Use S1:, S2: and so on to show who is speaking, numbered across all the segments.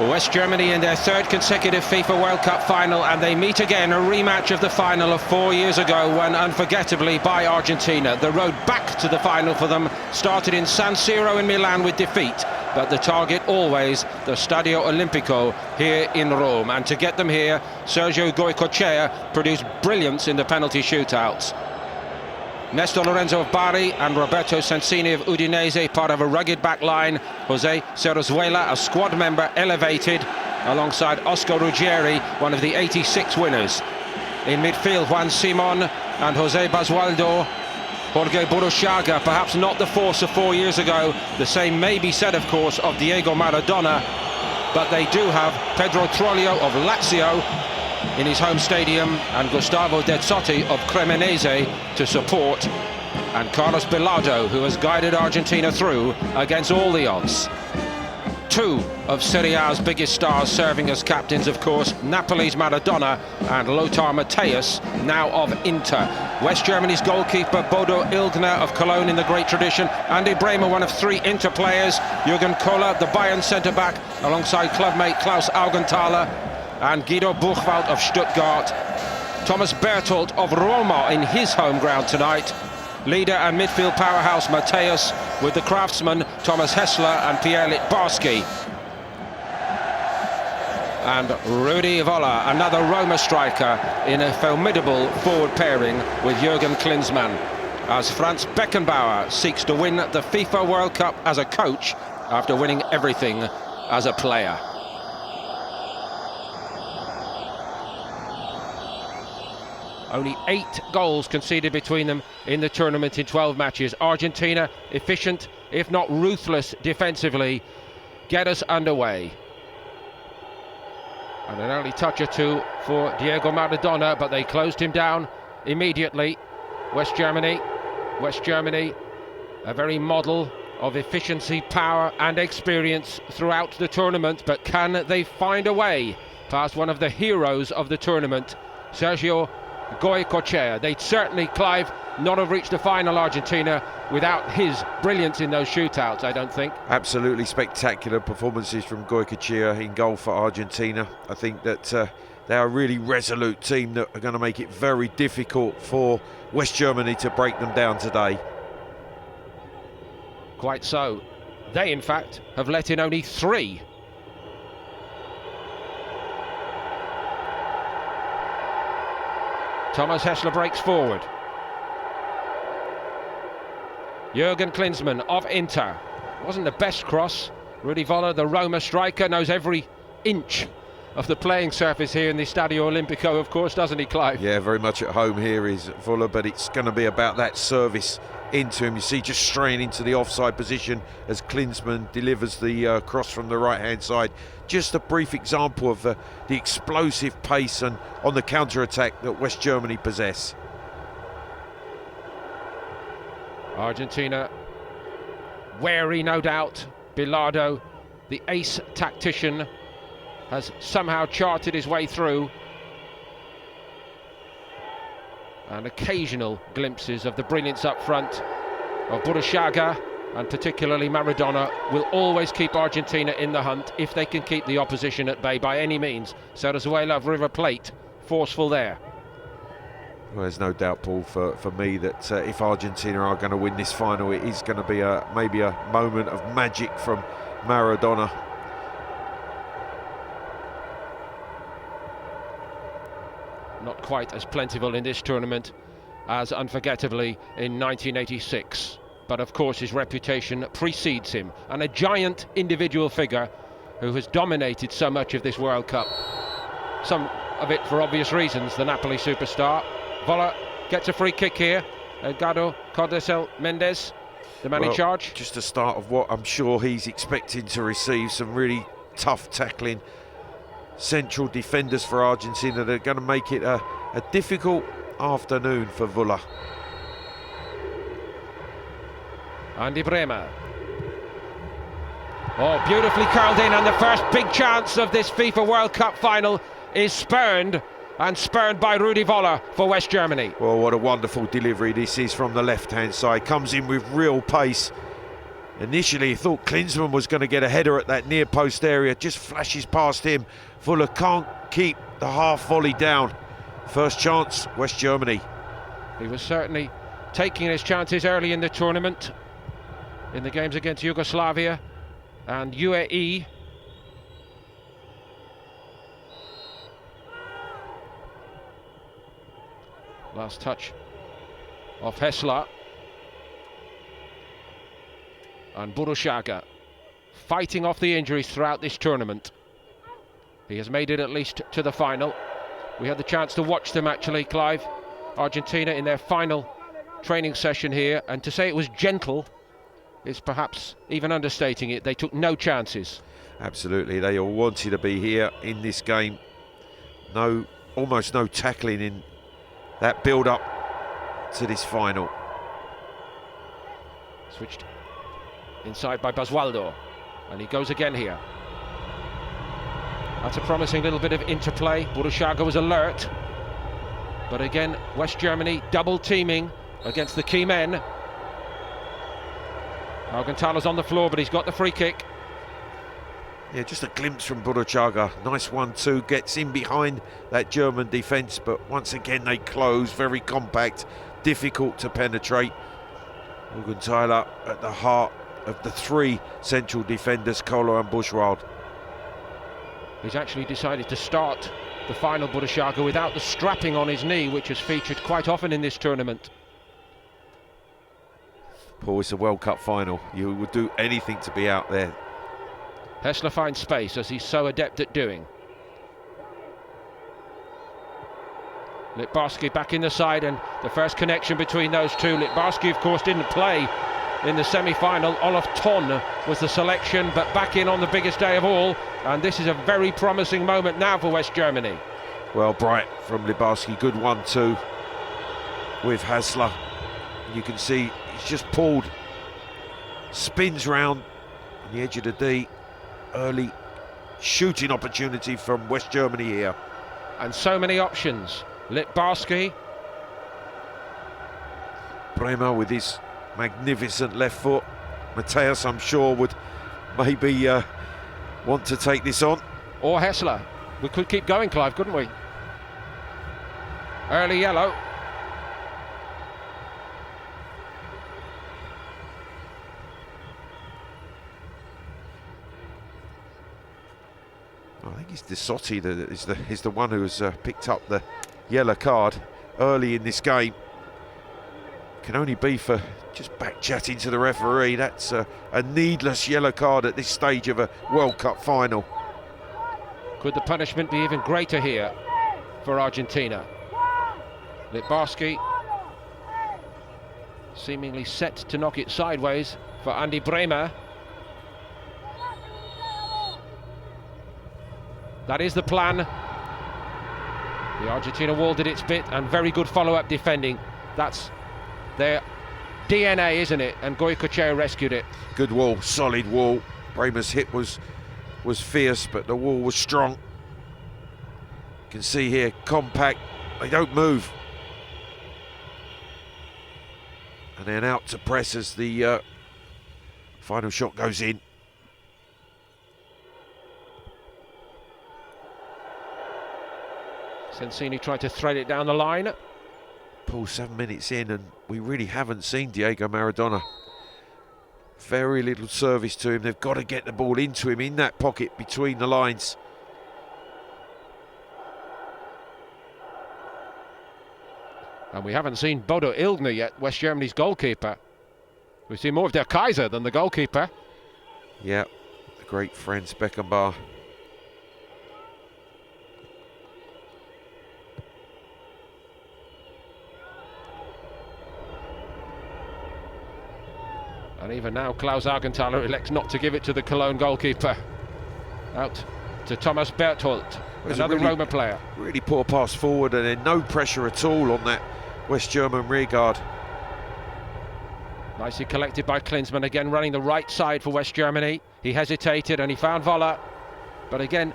S1: West Germany in their third consecutive FIFA World Cup final, and they meet again, a rematch of the final of 4 years ago, won unforgettably by Argentina. The road back to the final for them started in San Siro in Milan with defeat, but the target always the Stadio Olimpico here in Rome. And to get them here, Sergio Goycochea produced brilliance in the penalty shootouts. Nestor Lorenzo of Bari and Roberto Sensini of Udinese, part of a rugged back line. Jose Cerezuela, a squad member, elevated alongside Oscar Ruggieri, one of the 86 winners. In midfield, Juan Simon and Jose Basualdo. Jorge Burruchaga, perhaps not the force of 4 years ago. The same may be said, of course, of Diego Maradona. But they do have Pedro Troglio of Lazio in his home stadium, and Gustavo Dezzotti of Cremonese to support, and Carlos Bilardo, who has guided Argentina through against all the odds. Two of Serie A's biggest stars serving as captains, of course, Napoli's Maradona and Lothar Matthäus, now of Inter. West Germany's goalkeeper Bodo Illgner of Cologne in the great tradition. Andy Bremer, one of three Inter players. Jürgen Kohler, the Bayern centre-back, alongside clubmate Klaus Augenthaler and Guido Buchwald of Stuttgart. Thomas Berthold of Roma in his home ground tonight. Leader and midfield powerhouse Matthäus, with the craftsmen Thomas Hessler and Pierre Littbarski. And Rudi Völler, another Roma striker, in a formidable forward pairing with Jürgen Klinsmann, as Franz Beckenbauer seeks to win the FIFA World Cup as a coach after winning everything as a player. Only 8 goals conceded between them in the tournament in 12 matches. Argentina, efficient, if not ruthless defensively, get us underway. And an early touch or two for Diego Maradona, but they closed him down immediately. West Germany, a very model of efficiency, power and experience throughout the tournament. But can they find a way past one of the heroes of the tournament, Sergio Goycochea? They'd certainly, Clive, not have reached the final, Argentina, without his brilliance in those shootouts, I don't think.
S2: Absolutely spectacular performances from Goycochea in goal for Argentina. I think that they are a really resolute team that are going to make it very difficult for West Germany to break them down today.
S1: Quite so. They, in fact, have let in only 3. Thomas Hessler breaks forward. Jürgen Klinsmann of Inter. Wasn't the best cross. Rudi Völler, the Roma striker, knows every inch of the playing surface here in the Stadio Olimpico, of course, doesn't he, Clive?
S2: Yeah, very much at home here is Völler, but it's going to be about that service into him. You see, just straying into the offside position as Klinsmann delivers the cross from the right-hand side. Just a brief example of the explosive pace and on the counter-attack that West Germany possess.
S1: Argentina wary, no doubt. Bilardo, the ace tactician, has somehow charted his way through. And occasional glimpses of the brilliance up front of Burruchaga, and particularly Maradona, will always keep Argentina in the hunt if they can keep the opposition at bay by any means. Cerezuela of River Plate, forceful there.
S2: Well, there's no doubt, Paul, for me that if Argentina are going to win this final, it is going to be maybe a moment of magic from Maradona.
S1: Not quite as plentiful in this tournament as unforgettably in 1986. But of course his reputation precedes him, and a giant individual figure who has dominated so much of this World Cup. Some of it for obvious reasons, the Napoli superstar. Völler gets a free kick here. Edgardo Cordesel Mendes, the man in charge.
S2: Just the start of what I'm sure he's expecting to receive. Some really tough tackling central defenders for Argentina. They're going to make it a difficult afternoon for Völler.
S1: Andy Bremer. Oh, beautifully curled in, and the first big chance of this FIFA World Cup final is spurned by Rudi Völler for West Germany.
S2: Well, what a wonderful delivery this is from the left-hand side. Comes in with real pace Initially, he thought Klinsmann was going to get a header at that near post area, just flashes past him. Fuller can't keep the half volley down. First chance, West Germany.
S1: He was certainly taking his chances early in the tournament, in the games against Yugoslavia and UAE. Last touch of Hessler. And Burushaga fighting off the injuries throughout this tournament. He has made it at least to the final. We had the chance to watch them actually, Clive. Argentina in their final training session here, and to say it was gentle is perhaps even understating it. They took no chances.
S2: Absolutely, they all wanted to be here in this game. Almost no tackling in that build-up to this final.
S1: Switched inside by Basualdo, and he goes again here. That's a promising little bit of interplay. Burushaga was alert, but again West Germany double teaming against the key men. Argentalo's on the floor, but he's got the free kick.
S2: Yeah, just a glimpse from Burushaga. Nice 1-2, gets in behind that German defence, but once again they close, very compact, difficult to penetrate. Argentala at the heart of the three central defenders, Kohler and Buchwald.
S1: He's actually decided to start the final, Burushaga, without the strapping on his knee, which has featured quite often in this tournament.
S2: Paul, it's a World Cup final. You would do anything to be out there.
S1: Hessler finds space, as he's so adept at doing. Litbarski back in the side, and the first connection between those two. Litbarski, of course, didn't play in the semi-final. Olaf Thon was the selection, but back in on the biggest day of all, and this is a very promising moment now for West Germany.
S2: Well, bright from Litbarski, good 1-2 with Hessler. You can see he's just pulled, spins round on the edge of the D. Early shooting opportunity from West Germany here.
S1: And so many options. Litbarski.
S2: Bremer with his magnificent left foot. Mateus, I'm sure, would maybe want to take this on.
S1: Or Hessler. We could keep going, Clive, couldn't we? Early yellow.
S2: I think it's De Sotti that is the one who has picked up the yellow card early in this game. Can only be for just back chatting to the referee. That's a needless yellow card at this stage of a World Cup final.
S1: Could the punishment be even greater here for Argentina? Litbarski seemingly set to knock it sideways for Andy Bremer. That is the plan. The Argentina wall did its bit, and very good follow-up defending. That's their DNA, isn't it? And Goycochea rescued it.
S2: Good wall, solid wall. Bremer's hit was fierce, but the wall was strong. You can see here, compact. They don't move. And then out to press as the final shot goes in.
S1: Sensini tried to thread it down the line.
S2: Paul, 7 minutes in, and we really haven't seen Diego Maradona. Very little service to him. They've got to get the ball into him in that pocket between the lines.
S1: And we haven't seen Bodo Illgner yet, West Germany's goalkeeper. We've seen more of their Kaiser than the goalkeeper.
S2: Yeah, the great Franz Beckenbauer.
S1: And even now, Klaus Argenthaler elects not to give it to the Cologne goalkeeper. Out to Thomas Berthold, another Roma player.
S2: Really poor pass forward, and then no pressure at all on that West German rearguard.
S1: Nicely collected by Klinsmann, again running the right side for West Germany. He hesitated and he found Voller. But again,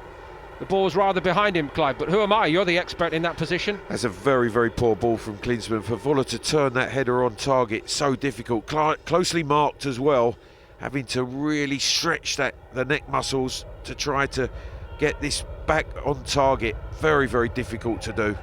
S1: the ball's rather behind him, Clive. But who am I? You're the expert in that position.
S2: That's a very, very poor ball from Klinsmann. For Voller to turn that header on target, so difficult. Closely marked as well. having to really stretch the neck muscles to try to get this back on target. Very, very difficult to do.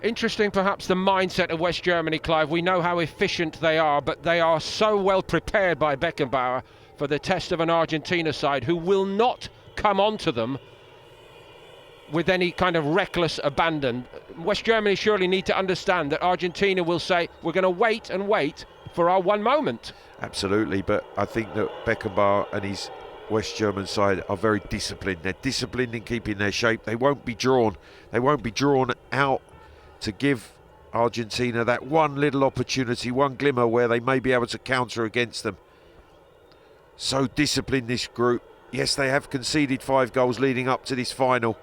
S1: Interesting, perhaps, the mindset of West Germany, Clive. We know how efficient they are, but they are so well prepared by Beckenbauer for the test of an Argentina side who will not come onto them with any kind of reckless abandon. West Germany surely need to understand that Argentina will say, we're going to wait and wait for our one moment.
S2: Absolutely, but I think that Beckenbauer and his West German side are very disciplined. They're disciplined in keeping their shape. They won't be drawn. They won't be drawn out to give Argentina that one little opportunity, one glimmer where they may be able to counter against them. So disciplined, this group. Yes, they have conceded 5 goals leading up to this final,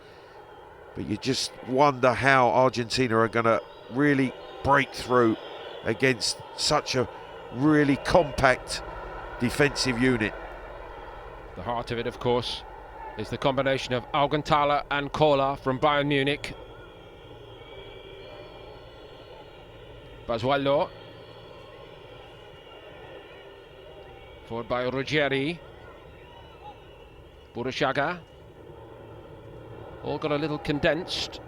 S2: but you just wonder how Argentina are going to really break through against such a really compact defensive unit.
S1: The heart of it, of course, is the combination of Augenthaler and Kohler from Bayern Munich. Basualdo, forward by Ruggeri, Burushaga, all got a little condensed.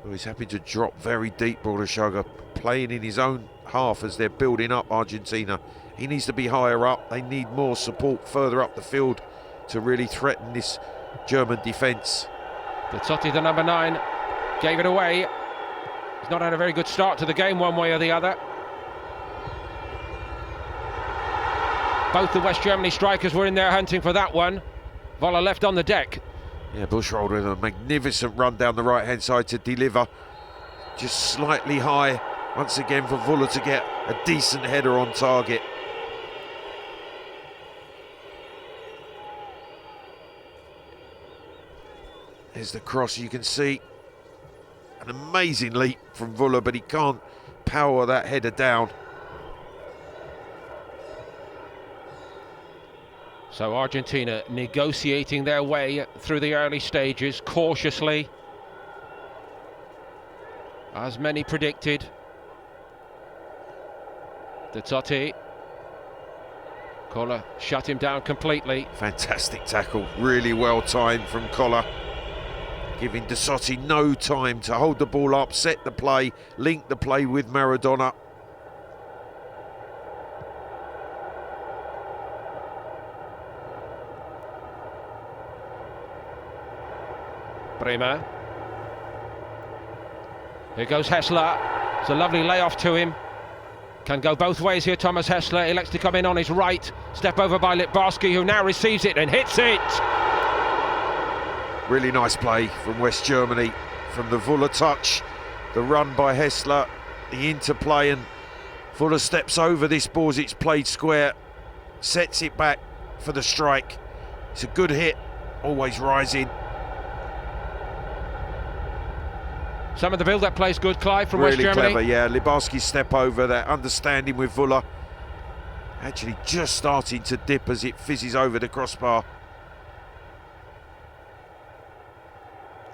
S2: Well, he's happy to drop very deep, Burushaga, playing in his own half as they're building up Argentina. He needs to be higher up. They need more support further up the field to really threaten this German defence.
S1: Pizzotti, the number 9, gave it away. He's not had a very good start to the game one way or the other. Both the West Germany strikers were in there hunting for that one. Voller left on the deck.
S2: Yeah, Bushrold with a magnificent run down the right-hand side to deliver. Just slightly high, once again, for Voller to get a decent header on target. There's the cross, you can see. An amazing leap from Voller, but he can't power that header down.
S1: So Argentina negotiating their way through the early stages cautiously, as many predicted. Pizzotti, Kohler shut him down completely.
S2: Fantastic tackle, really well timed from Kohler, giving Pizzotti no time to hold the ball up, set the play, link the play with Maradona.
S1: Bremer. Here goes Hessler. It's a lovely layoff to him. Can go both ways here, Thomas Hessler. Elects to come in on his right. Step over by Litbarski, who now receives it and hits it.
S2: Really nice play from West Germany. From the Voller touch, the run by Hessler, the interplay, and Voller steps over this ball as it's played square, sets it back for the strike. It's a good hit, always rising.
S1: Some of the build-up plays good, Clive, from
S2: really
S1: West Germany.
S2: Clever, yeah. Libarski's step over, that understanding with Voller. Actually just starting to dip as it fizzes over the crossbar.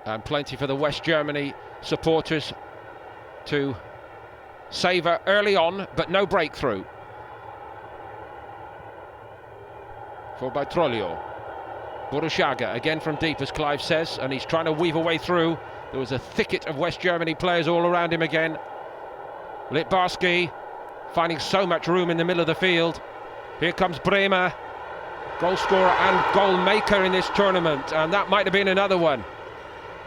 S1: And plenty for the West Germany supporters to savour early on, but no breakthrough. For by Trollio. Burushaga again from deep, as Clive says, and he's trying to weave a way through. There was a thicket of West Germany players all around him again. Litbarski finding so much room in the middle of the field. Here comes Bremer, goal scorer and goal maker in this tournament, and that might have been another one.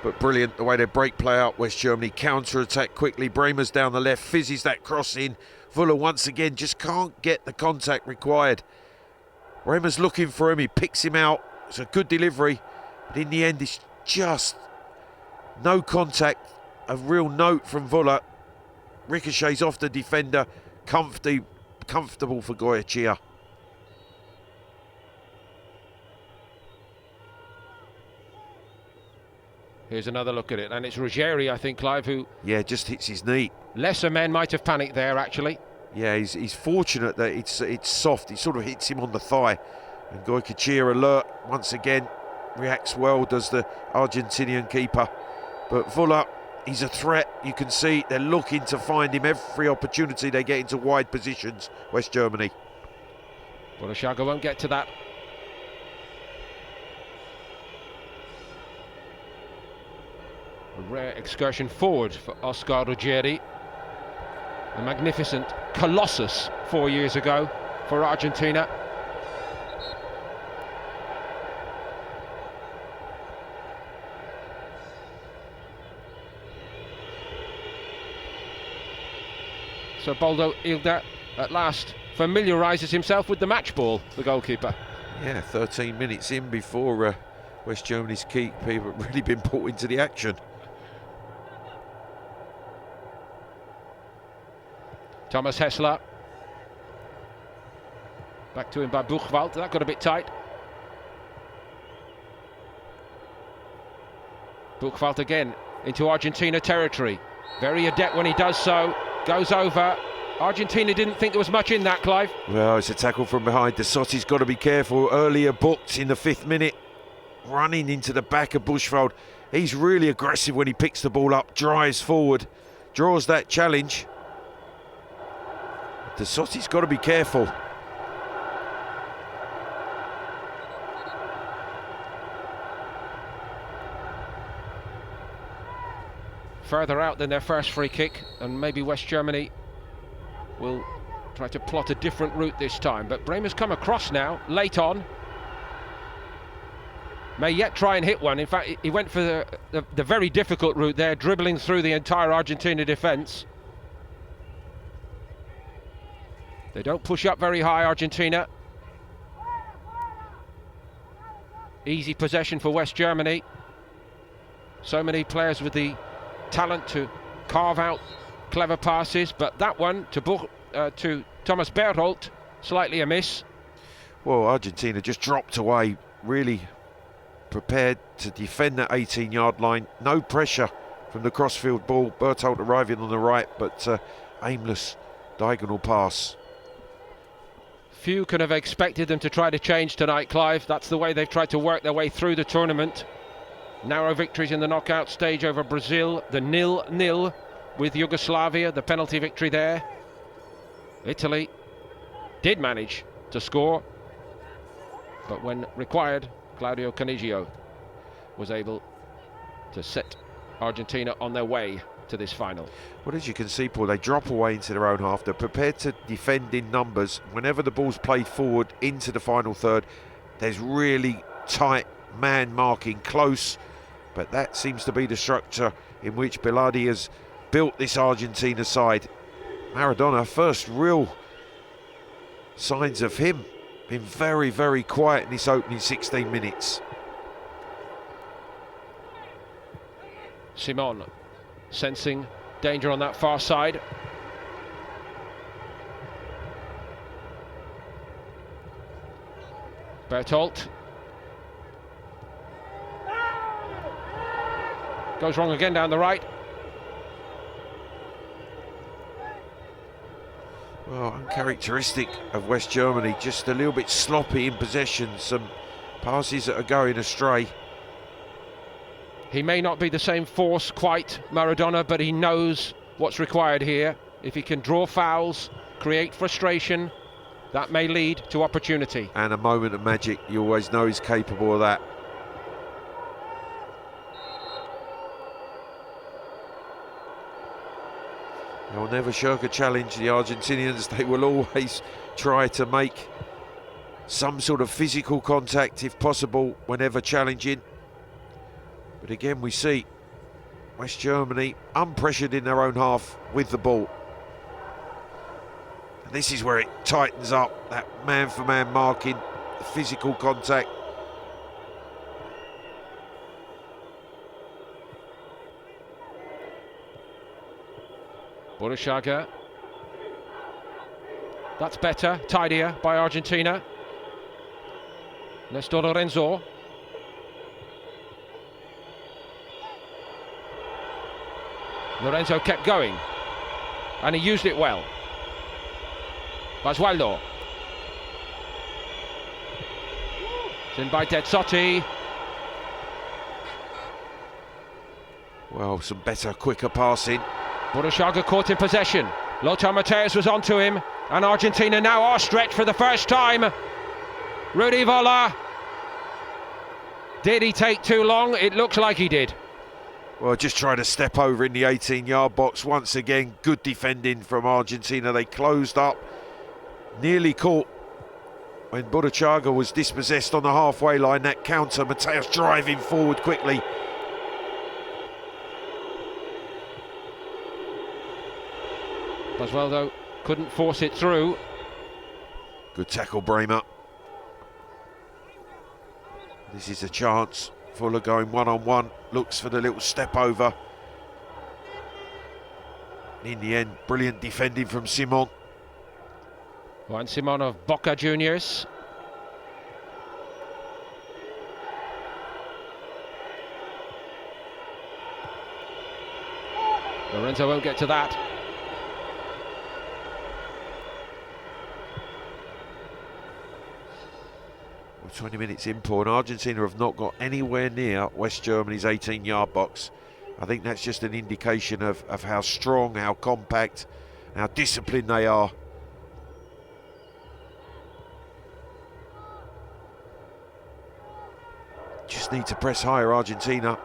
S2: But brilliant the way they break play out, West Germany. Counter-attack quickly. Bremer's down the left, fizzes that cross in. Voller once again just can't get the contact required. Bremer's looking for him, he picks him out. It's a good delivery, but in the end it's just no contact. A real note from Voller. Ricochets off the defender. Comfortable for Goyechea.
S1: Here's another look at it, and it's Ruggeri, I think, Clive, who...
S2: Yeah, just hits his knee.
S1: Lesser men might have panicked there, actually.
S2: Yeah, he's fortunate that it's soft. It sort of hits him on the thigh. And Goyechea, alert once again, reacts well, does the Argentinian keeper. But Vuller, he's a threat. You can see they're looking to find him every opportunity they get into wide positions, West Germany.
S1: Borussia won't get to that. A rare excursion forward for Oscar Ruggeri. A magnificent colossus 4 years ago for Argentina. So Boldo Ilda at last familiarises himself with the match ball, the goalkeeper.
S2: Yeah, 13 minutes in before West Germany's keeper have really been brought into the action.
S1: Thomas Hessler. Back to him by Buchwald. That got a bit tight. Buchwald again into Argentina territory. Very adept when he does so. Goes over. Argentina didn't think there was much in that, Clive.
S2: Well, it's a tackle from behind. De Sotti's got to be careful. Earlier booked in the 5th minute. Running into the back of Buchwald. He's really aggressive when he picks the ball up, drives forward, draws that challenge. De Sotti's got to be careful.
S1: Further out than their first free kick, and maybe West Germany will try to plot a different route this time. But Bremer's come across now, late on. May yet try and hit one. In fact, he went for the very difficult route there, dribbling through the entire Argentina defence. They don't push up very high, Argentina. Easy possession for West Germany. So many players with the talent to carve out clever passes, but that one to Thomas Berthold, slightly amiss.
S2: Well, Argentina just dropped away, really prepared to defend that 18-yard line. No pressure from the crossfield ball. Berthold arriving on the right, but aimless diagonal pass.
S1: Few can have expected them to try to change tonight, Clive. That's the way they've tried to work their way through the tournament. Narrow victories in the knockout stage over Brazil, the 0-0 with Yugoslavia, the penalty victory there. Italy did manage to score, but when required, Claudio Canigio was able to set Argentina on their way to this final.
S2: Well, as you can see, Paul, they drop away into their own half. They're prepared to defend in numbers. Whenever the ball's played forward into the final third, there's really tight man marking, close. But that seems to be the structure in which Bilardi has built this Argentina side. Maradona, first real signs of him, been very, very quiet in this opening 16 minutes.
S1: Simon sensing danger on that far side. Berthold goes wrong again down the right.
S2: Well, uncharacteristic of West Germany, just a little bit sloppy in possession, some passes that are going astray.
S1: He may not be the same force quite, Maradona, but he knows what's required here. If he can draw fouls, create frustration, that may lead to opportunity.
S2: And a moment of magic, you always know he's capable of that. They'll never shirk a challenge, the Argentinians. They will always try to make some sort of physical contact, if possible, whenever challenging. But again, we see West Germany unpressured in their own half with the ball. And this is where it tightens up, that man-for-man marking, the physical contact.
S1: Borussia. That's better, tidier by Argentina. Nestor Lorenzo. Lorenzo kept going, and he used it well. Basualdo. It's in by De Sotти.
S2: Well, some better, quicker passing.
S1: Burruchaga caught in possession. Lothar Matthäus was onto him, and Argentina now are stretched for the first time. Rudi Völler. Did he take too long? It looks like he did.
S2: Well, just trying to step over in the 18-yard box. Once again, good defending from Argentina. They closed up, nearly caught when Burruchaga was dispossessed on the halfway line. That counter, Matthäus driving forward quickly.
S1: Bosweldo couldn't force it through.
S2: Good tackle, Bremer. This is a chance. Fuller going one-on-one, looks for the little step over. In the end, brilliant defending from Simon.
S1: Juan Simon of Boca Juniors. Lorenzo won't get to that.
S2: Well, 20 minutes in, Paul, and Argentina have not got anywhere near West Germany's 18-yard box. I think that's just an indication of how strong, how compact, how disciplined they are. Just need to press higher, Argentina.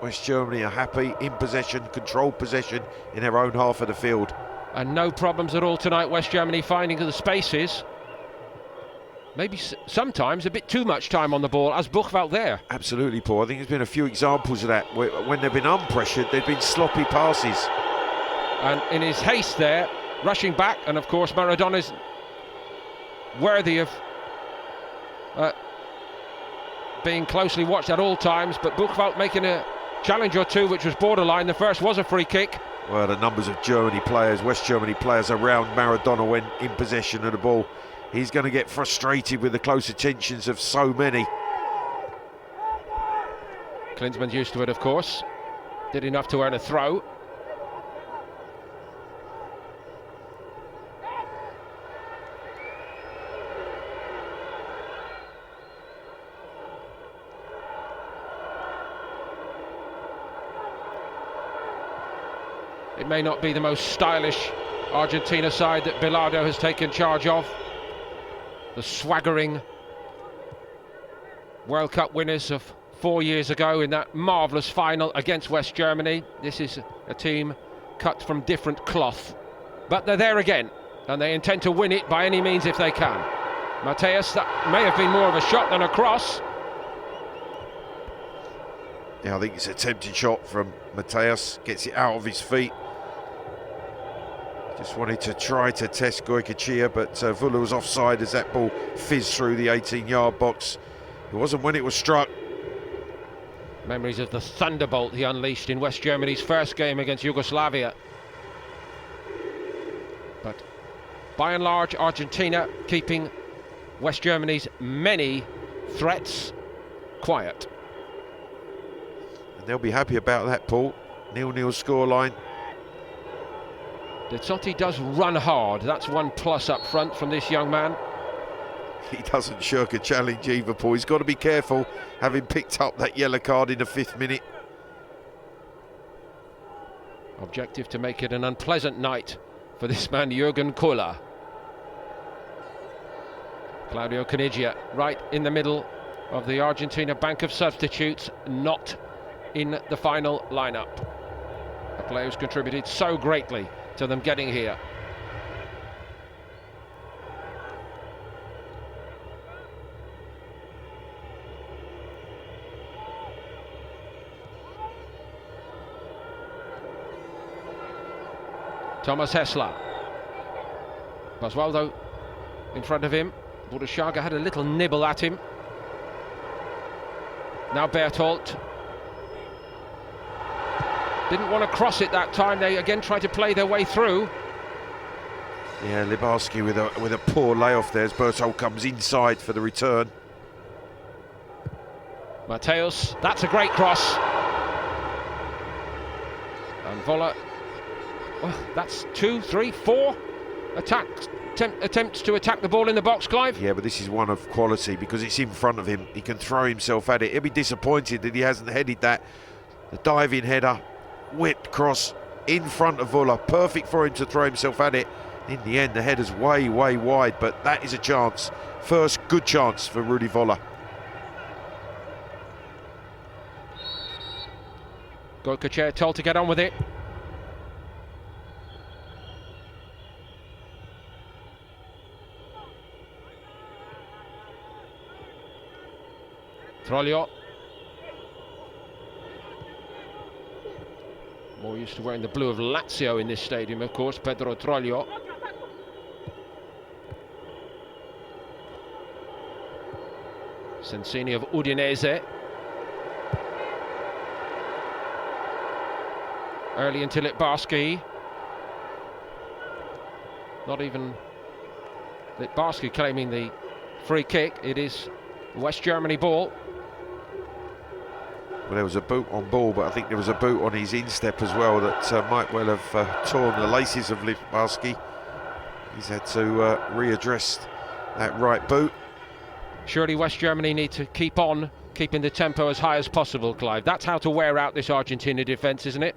S2: West Germany are happy, in possession, controlled possession in their own half of the field.
S1: And no problems at all tonight, West Germany finding the spaces. Maybe sometimes a bit too much time on the ball, as Buchwald there.
S2: Absolutely, Paul. I think there's been a few examples of that. When they've been unpressured, they've been sloppy passes.
S1: And in his haste there, rushing back, and of course Maradona's worthy of being closely watched at all times, but Buchwald making a challenge or two which was borderline. The first was a free kick.
S2: Well, the numbers of Germany players, West Germany players around Maradona when in possession of the ball. He's going to get frustrated with the close attentions of so many.
S1: Klinsmann's used to it, of course. Did enough to earn a throw. It may not be the most stylish Argentina side that Bilardo has taken charge of. The swaggering World Cup winners of 4 years ago in that marvellous final against West Germany. This is a team cut from different cloth. But they're there again, and they intend to win it by any means if they can. Matthäus, that may have been more of a shot than a cross.
S2: Yeah, I think it's a tempting shot from Matthäus. Gets it out of his feet. Just wanted to try to test Goycochea, but Völler was offside as that ball fizzed through the 18-yard box. It wasn't when it was struck.
S1: Memories of the thunderbolt he unleashed in West Germany's first game against Yugoslavia. But by and large, Argentina keeping West Germany's many threats quiet.
S2: And they'll be happy about that, Paul. 0-0 scoreline.
S1: De Totti does run hard. That's one plus up front from this young man.
S2: He doesn't shirk a challenge either, Paul. He's got to be careful, having picked up that yellow card in the 5th minute.
S1: Objective to make it an unpleasant night for this man, Jürgen Kohler. Claudio Caniggia right in the middle of the Argentina bank of substitutes, not in the final lineup. A player who's contributed so greatly to them getting here. Thomas Hessler. Boswaldo in front of him. Burruchaga had a little nibble at him. Now Berthold. Didn't want to cross it that time. They again tried to play their way through.
S2: Yeah, Libarski with a poor layoff there as Berthold comes inside for the return.
S1: Matthäus, that's a great cross. And Völler, well, that's 2, 3, 4 attempts to attack the ball in the box, Clive.
S2: Yeah, but this is one of quality because it's in front of him. He can throw himself at it. He'll be disappointed that he hasn't headed that. The diving header whipped cross in front of Vuller, perfect for him to throw himself at it. In the end, the header's way wide, but that is a chance. First good chance for Rudi Völler.
S1: Goikacher told to get on with it. Troglio. More used to wearing the blue of Lazio in this stadium, of course, Pedro Troglio. Sensini of Udinese. Early into Litbarski. Not even Litbarski claiming the free kick. It is West Germany ball.
S2: Well, there was a boot on ball, but I think there was a boot on his instep as well that might well have torn the laces of Litbarski. He's had to readdress that right boot.
S1: Surely West Germany need to keep on keeping the tempo as high as possible, Clive. That's how to wear out this Argentina defence, isn't it?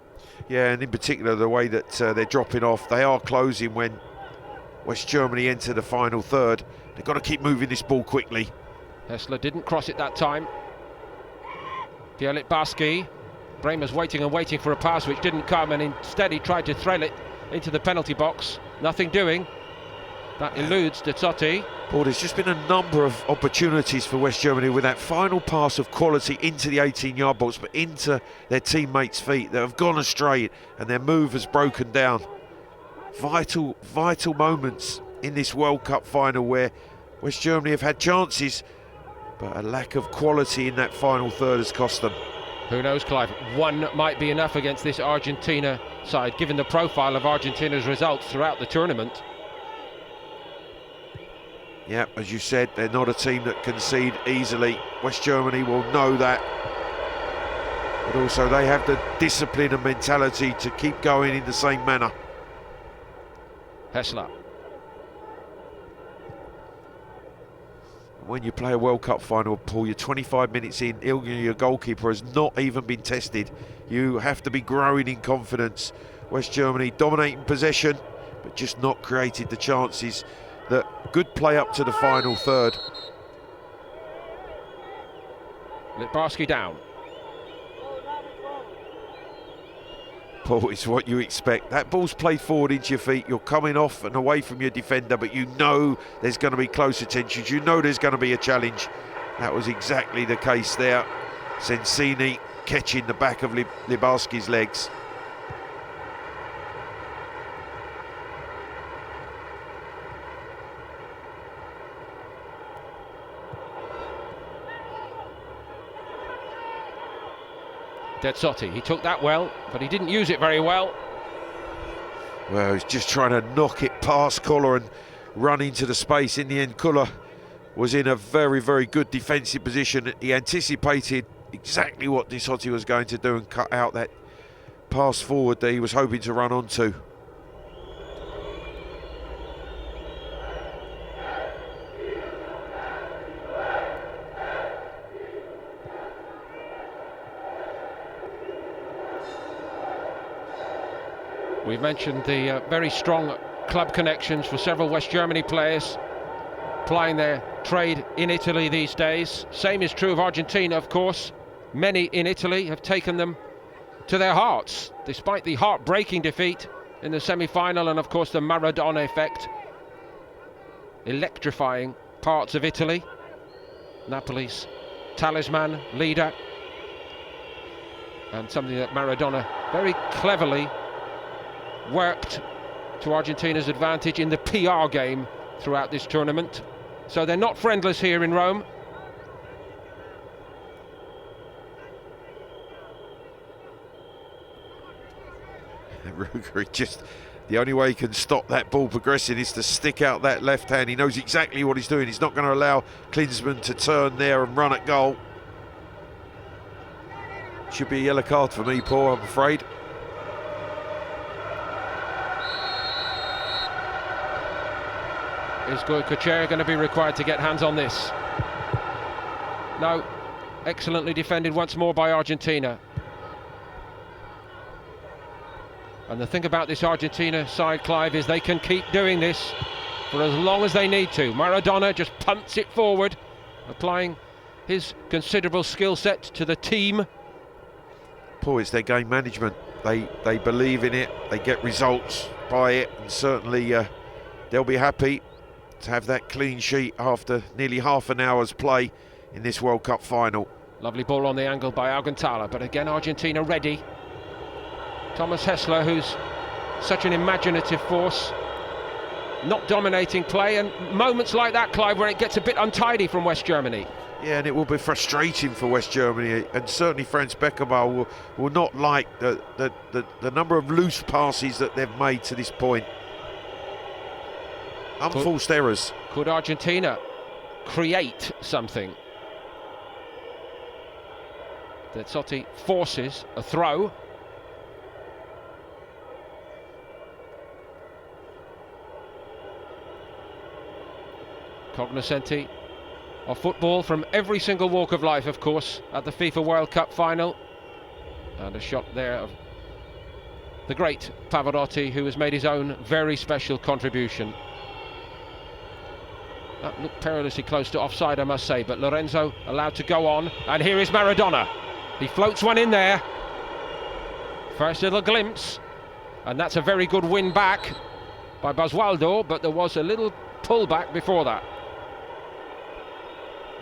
S2: Yeah, and in particular the way that they're dropping off. They are closing when West Germany enter the final third. They've got to keep moving this ball quickly.
S1: Hessler didn't cross it that time. Pierre Litbarski. Bremer's waiting and waiting for a pass which didn't come, and instead he tried to thread it into the penalty box. Nothing doing. That eludes De Zotti.
S2: Well, there's just been a number of opportunities for West Germany with that final pass of quality into the 18-yard box, but into their teammates' feet that have gone astray, and their move has broken down. Vital moments in this World Cup final where West Germany have had chances, but a lack of quality in that final third has cost them.
S1: Who knows, Clive? One might be enough against this Argentina side, given the profile of Argentina's results throughout the tournament.
S2: Yeah, as you said, they're not a team that concede easily. West Germany will know that. But also they have the discipline and mentality to keep going in the same manner.
S1: Hessler.
S2: When you play a World Cup final, Paul, you're 25 minutes in, your goalkeeper has not even been tested. You have to be growing in confidence. West Germany dominating possession, but just not created the chances. That good play up to the final third.
S1: Litbarski down.
S2: Paul, it's what you expect. That ball's played forward into your feet. You're coming off and away from your defender, but you know there's going to be close attentions. You know there's going to be a challenge. That was exactly the case there. Sensini catching the back of Litbarski's legs.
S1: De Zotti, he took that well, but he didn't use it very well.
S2: Well, he's just trying to knock it past Kuller and run into the space. In the end, Kuller was in a very good defensive position. He anticipated exactly what De Zotti was going to do and cut out that pass forward that he was hoping to run onto.
S1: We've mentioned the very strong club connections for several West Germany players plying their trade in Italy these days. Same is true of Argentina, of course. Many in Italy have taken them to their hearts, despite the heartbreaking defeat in the semi-final and, of course, the Maradona effect. Electrifying parts of Italy. Napoli's talisman, leader, and something that Maradona very cleverly worked to Argentina's advantage in the PR game throughout this tournament. So they're not friendless here in Rome.
S2: Ruger, just the only way he can stop that ball progressing is to stick out that left hand. He knows exactly what he's doing. He's not going to allow Klinsmann to turn there and run at goal. Should be a yellow card for me, Paul, I'm afraid.
S1: Is Goikacher going to be required to get hands on this? No. Excellently defended once more by Argentina. And the thing about this Argentina side, Clive, is they can keep doing this for as long as they need to. Maradona just punts it forward, applying his considerable skill set to the team.
S2: Paul, it's their game management. They believe in it, they get results by it, and certainly they'll be happy to have that clean sheet after nearly half an hour's play in this World Cup final.
S1: Lovely ball on the angle by Alcantara, but again Argentina ready. Thomas Hessler, who's such an imaginative force, not dominating play, and moments like that, Clive, where it gets a bit untidy from West Germany.
S2: Yeah, and it will be frustrating for West Germany, and certainly Franz Beckenbauer will not like the number of loose passes that they've made to this point. Unforced errors.
S1: Could Argentina create something? Dezzotti forces a throw. Cognoscenti of football from every single walk of life, of course, at the FIFA World Cup final. And a shot there of the great Pavarotti, who has made his own very special contribution. That looked perilously close to offside, I must say, but Lorenzo allowed to go on, and here is Maradona. He floats one in there. First little glimpse, and that's a very good win back by Basualdo, but there was a little pullback before that.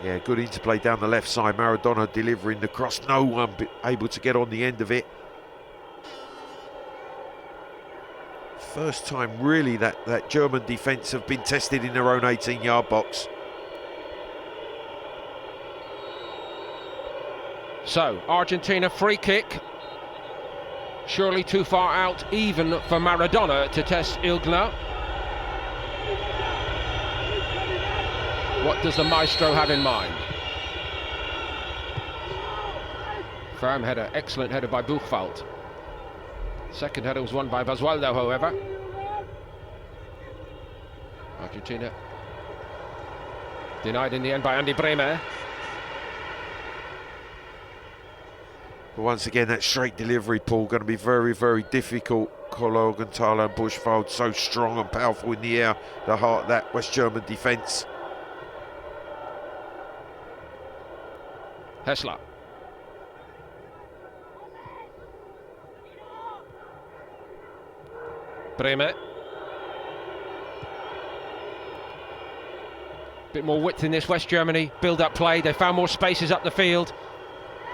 S2: Yeah, good interplay down the left side. Maradona delivering the cross. No one able to get on the end of it. First time really that German defence have been tested in their own 18-yard box.
S1: So, Argentina free kick. Surely too far out even for Maradona to test Ilgner. What does the maestro have in mind? Firm header, excellent header by Buchwald. Second header was won by Basualdo, however. Argentina denied in the end by Andy Bremer.
S2: But once again, that straight delivery, Paul, going to be very, very difficult. Kolo, Gantala and Buchwald so strong and powerful in the air. The heart of that West German defence.
S1: Hessler. Bremer. Bit more width in this West Germany build-up play. They found more spaces up the field.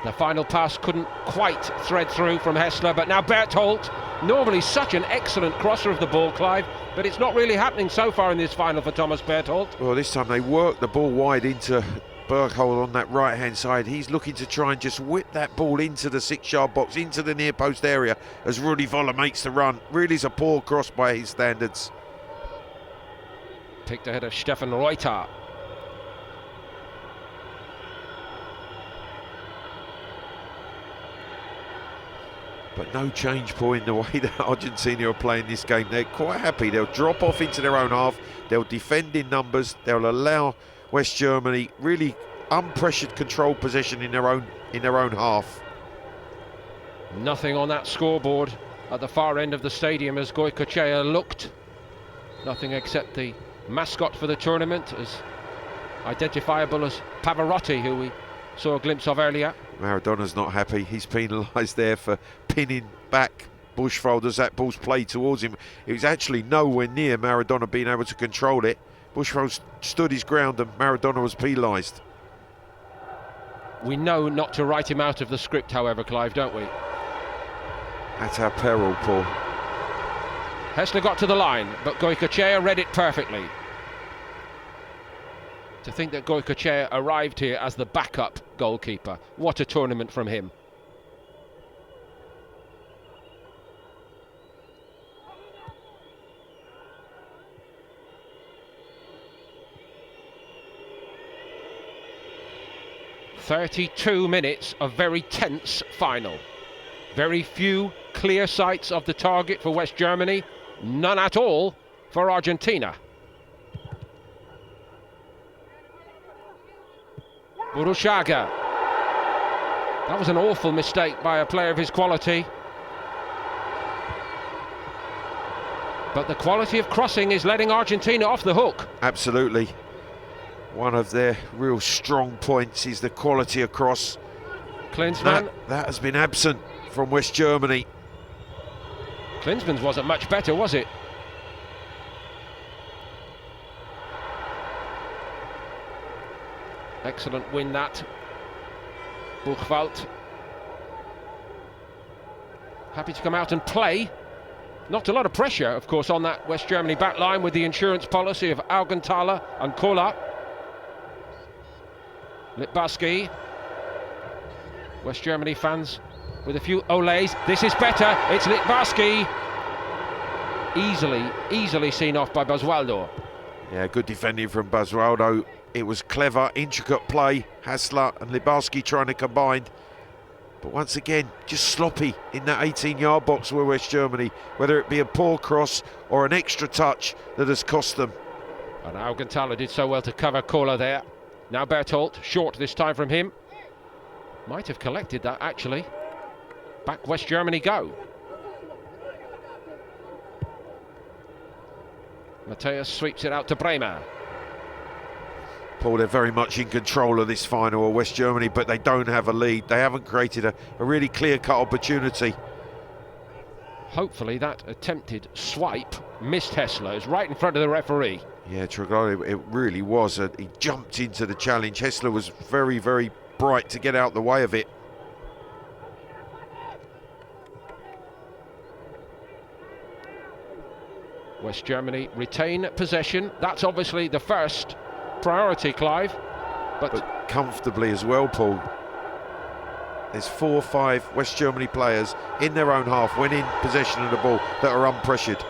S1: The final pass couldn't quite thread through from Hessler, but now Berthold, normally such an excellent crosser of the ball, Clive, but it's not really happening so far in this final for Thomas Berthold.
S2: Well, this time they work the ball wide into Berghold on that right-hand side. He's looking to try and just whip that ball into the 6-yard box, into the near post area as Rudi Voller makes the run. Really is a poor cross by his standards.
S1: Picked ahead of Stefan Reuter.
S2: But no change point in the way that Argentina are playing this game. They're quite happy. They'll drop off into their own half. They'll defend in numbers. They'll allow West Germany really unpressured controlled possession in their own half.
S1: Nothing on that scoreboard at the far end of the stadium as Goycochea looked. Nothing except the mascot for the tournament, as identifiable as Pavarotti, who we saw a glimpse of earlier.
S2: Maradona's not happy. He's penalised there for pinning back Buchwald as that ball's played towards him. It was actually nowhere near Maradona being able to control it. Buchwald stood his ground and Maradona was penalised.
S1: We know not to write him out of the script, however, Clive, don't we?
S2: At our peril, Paul.
S1: Hessler got to the line, but Goycochea read it perfectly. To think that Goycochea arrived here as the backup goalkeeper. What a tournament from him. "32 minutes of very tense final. Very few clear sights of the target for West Germany. None at all for Argentina. Burruchaga. That was an awful mistake by a player of his quality. But the quality of crossing is letting Argentina off the hook.
S2: Absolutely. One of their real strong points is the quality of cross.
S1: Klinsmann.
S2: That has been absent from West Germany.
S1: Klinsmann's wasn't much better, was it? Excellent win that. Buchwald. Happy to come out and play. Not a lot of pressure, of course, on that West Germany back line with the insurance policy of Augenthaler and Koller. Litbarski. West Germany fans with a few olays. This is better. It's Litbarski. Easily seen off by Basualdo.
S2: Yeah, good defending from Basualdo. It was clever, intricate play. Hassler and Litbarski trying to combine. But once again, just sloppy in that 18-yard box with West Germany, whether it be a poor cross or an extra touch that has cost them.
S1: And Augenthaler did so well to cover Koller there. Now Berthold, short this time from him. Might have collected that, actually. Back West Germany go. Mateus sweeps it out to Bremer.
S2: Paul, they're very much in control of this final of West Germany, but they don't have a lead. They haven't created a really clear-cut opportunity.
S1: Hopefully that attempted swipe missed Hessler. It's right in front of the referee.
S2: Yeah, Treglari, it really was. He jumped into the challenge. Hessler was very, very bright to get out the way of it.
S1: West Germany retain possession. That's obviously the first priority, Clive. But
S2: comfortably as well, Paul. There's 4 or 5 West Germany players in their own half when in possession of the ball that are unpressured.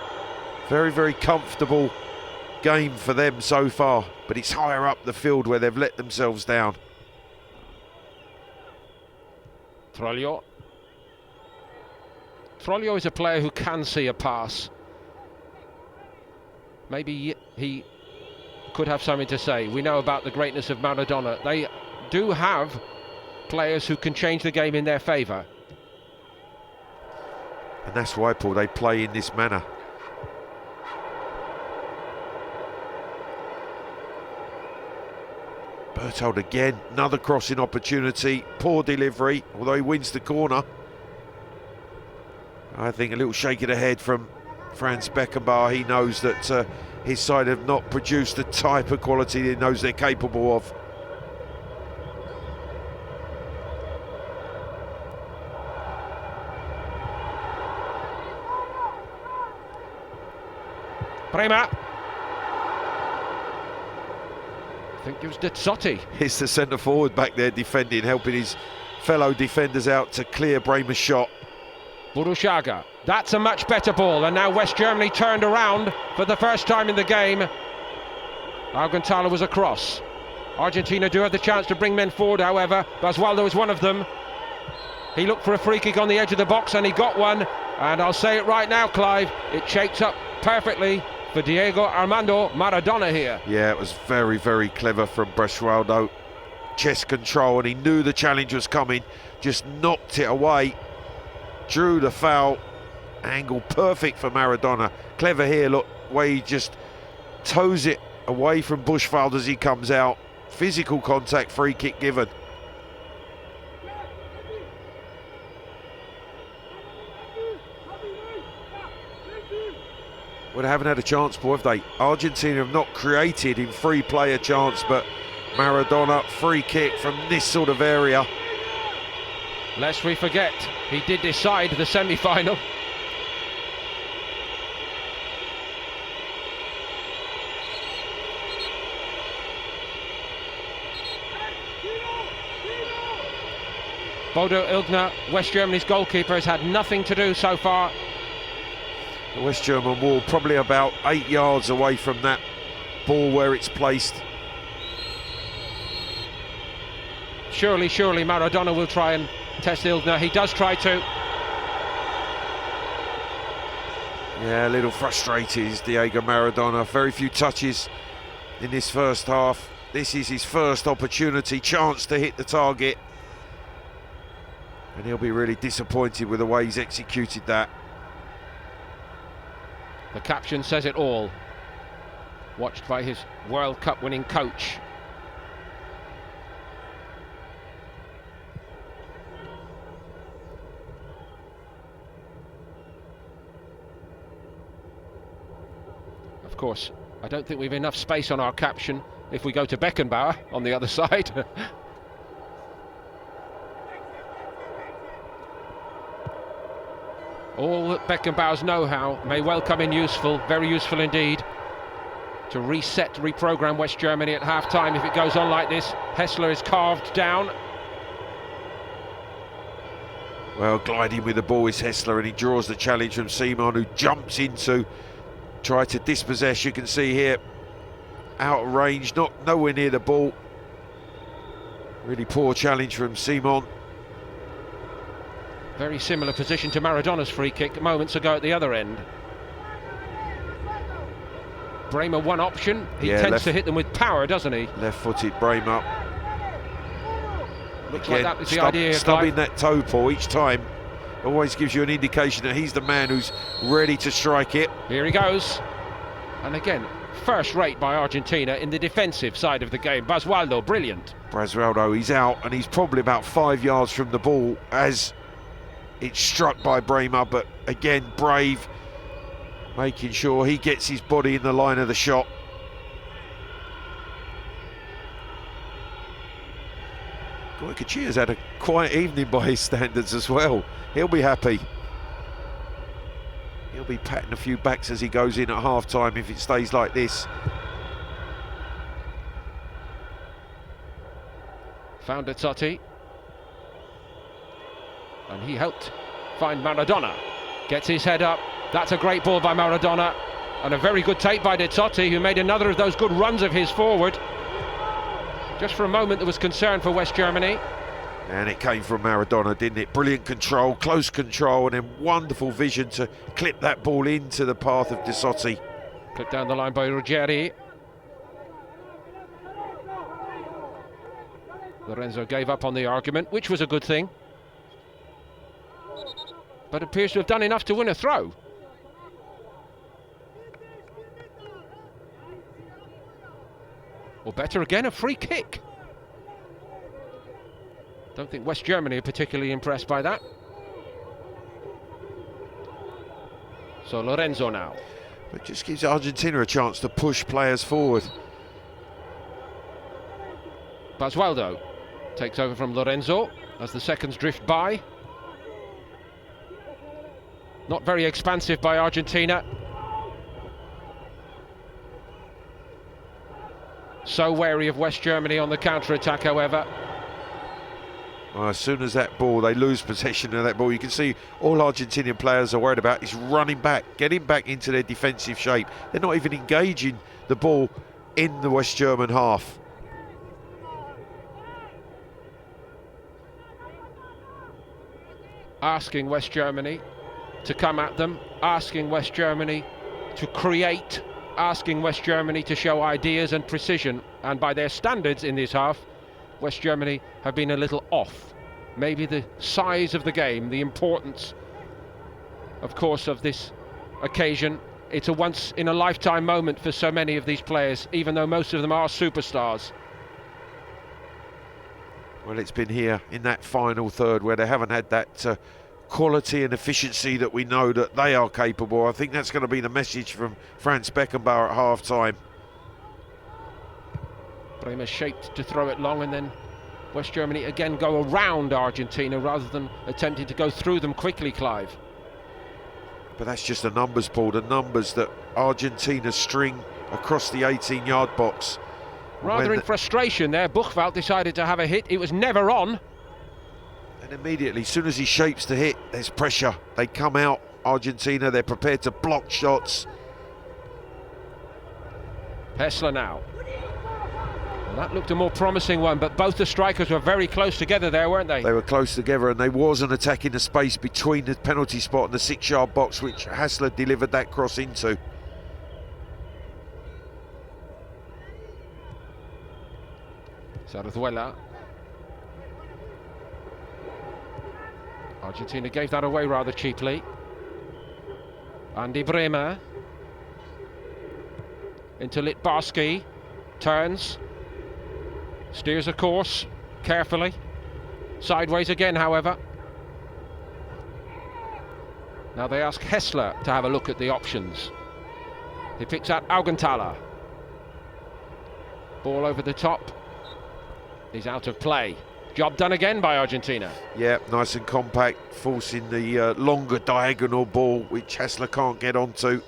S2: Very, very comfortable game for them so far, but it's higher up the field where they've let themselves down.
S1: Troglio. Troglio is a player who can see a pass. Maybe he could have something to say. We know about the greatness of Maradona. They do have players who can change the game in their favour.
S2: And that's why, Paul, they play in this manner. Berthold again, another crossing opportunity, poor delivery, although he wins the corner. I think a little shake of the head from Franz Beckenbauer. He knows that his side have not produced the type of quality he knows they're capable of.
S1: Bremer. I think it was Dezzotti.
S2: It's the centre forward back there defending, helping his fellow defenders out to clear Bremer's shot.
S1: Burushaga. That's a much better ball, and now West Germany turned around for the first time in the game. Augenthaler was across. Argentina do have the chance to bring men forward, however. Basualdo is one of them. He looked for a free kick on the edge of the box and he got one. And I'll say it right now, Clive, it shapes up perfectly for Diego Armando Maradona here.
S2: Yeah, it was very, very clever from Basualdo. Chest control, and he knew the challenge was coming, just knocked it away, drew the foul. Angle perfect for Maradona. Clever here, look, way he just toes it away from Buchwald as he comes out. Physical contact, free kick given. Well, they haven't had a chance, boy, have they? Argentina have not created in free play a chance, but Maradona, free kick from this sort of area.
S1: Lest we forget, he did decide the semi-final. Bodo Illgner, West Germany's goalkeeper, has had nothing to do so far.
S2: The West German wall probably about 8 yards away from that ball where it's placed.
S1: Surely Maradona will try and test Illgner. He does try to.
S2: Yeah, a little frustrated is Diego Maradona. Very few touches in this first half. This is his first opportunity, chance to hit the target. And he'll be really disappointed with the way he's executed that.
S1: The caption says it all. Watched by his World Cup winning coach. Of course, I don't think we've enough space on our caption if we go to Beckenbauer on the other side. All that Beckenbauer's know-how may well come in useful, very useful indeed, to reset, reprogram West Germany at half-time if it goes on like this. Hessler is carved down.
S2: Well, gliding with the ball is Hessler, and he draws the challenge from Simon, who jumps into, try to dispossess. You can see here, out of range, nowhere near the ball. Really poor challenge from Simon.
S1: Very similar position to Maradona's free kick moments ago at the other end. Bremer one option. He tends to hit them with power, doesn't he?
S2: Left-footed Bremer.
S1: Looks
S2: Again,
S1: like that was the idea.
S2: Stubbing that toe paw each time always gives you an indication that he's the man who's ready to strike it.
S1: Here he goes. And again, first rate by Argentina in the defensive side of the game. Basualdo, brilliant.
S2: Basualdo, he's out, and he's probably about 5 yards from the ball as it's struck by Bremer, but again, brave, making sure he gets his body in the line of the shot. Goycochea's had a quiet evening by his standards as well. He'll be happy. He'll be patting a few backs as he goes in at half-time if it stays like this.
S1: Found Totti. And he helped find Maradona. Gets his head up. That's a great ball by Maradona. And a very good take by De Totti, who made another of those good runs of his forward. Just for a moment there was concern for West Germany.
S2: And it came from Maradona, didn't it? Brilliant control, close control, and then wonderful vision to clip that ball into the path of De Totti.
S1: Clipped down the line by Ruggeri. Lorenzo gave up on the argument, which was a good thing, but appears to have done enough to win a throw. Or better again, a free kick. Don't think West Germany are particularly impressed by that. So Lorenzo now.
S2: It just gives Argentina a chance to push players forward.
S1: Basualdo takes over from Lorenzo as the seconds drift by. Not very expansive by Argentina. So wary of West Germany on the counter-attack, however.
S2: Well, as soon as that ball, they lose possession of that ball, you can see all Argentinian players are worried about is running back, getting back into their defensive shape. They're not even engaging the ball in the West German half.
S1: Asking West Germany to come at them, asking West Germany to create, asking West Germany to show ideas and precision, and by their standards in this half, West Germany have been a little off. Maybe the size of the game, the importance, of course, of this occasion. It's a once-in-a-lifetime moment for so many of these players, even though most of them are superstars.
S2: Well, it's been here in that final third where they haven't had that quality and efficiency that we know that they are capable. I think that's going to be the message from Franz Beckenbauer at half-time.
S1: Bremer shaped to throw it long, and then West Germany again go around Argentina rather than attempting to go through them quickly, Clive.
S2: But that's just the numbers, Paul, the numbers that Argentina string across the 18-yard box.
S1: Rather in frustration there, Buchwald decided to have a hit. It was never on.
S2: And immediately, as soon as he shapes the hit, there's pressure. They come out, Argentina, they're prepared to block shots.
S1: Hessler now. Well, that looked a more promising one, but both the strikers were very close together there, weren't they?
S2: They were close together, and there was an attack in the space between the penalty spot and the 6-yard box, which Hassler delivered that cross into.
S1: Zarzuela. Argentina gave that away rather cheaply. Andy Bremer. into Litbarski. Turns. Steers a course carefully. Sideways again, however. Now they ask Hessler to have a look at the options. He picks out Augenthaler. Ball over the top. He's out of play. Job done again by Argentina.
S2: Yeah, nice and compact, forcing the longer diagonal ball, which Hessler can't get onto.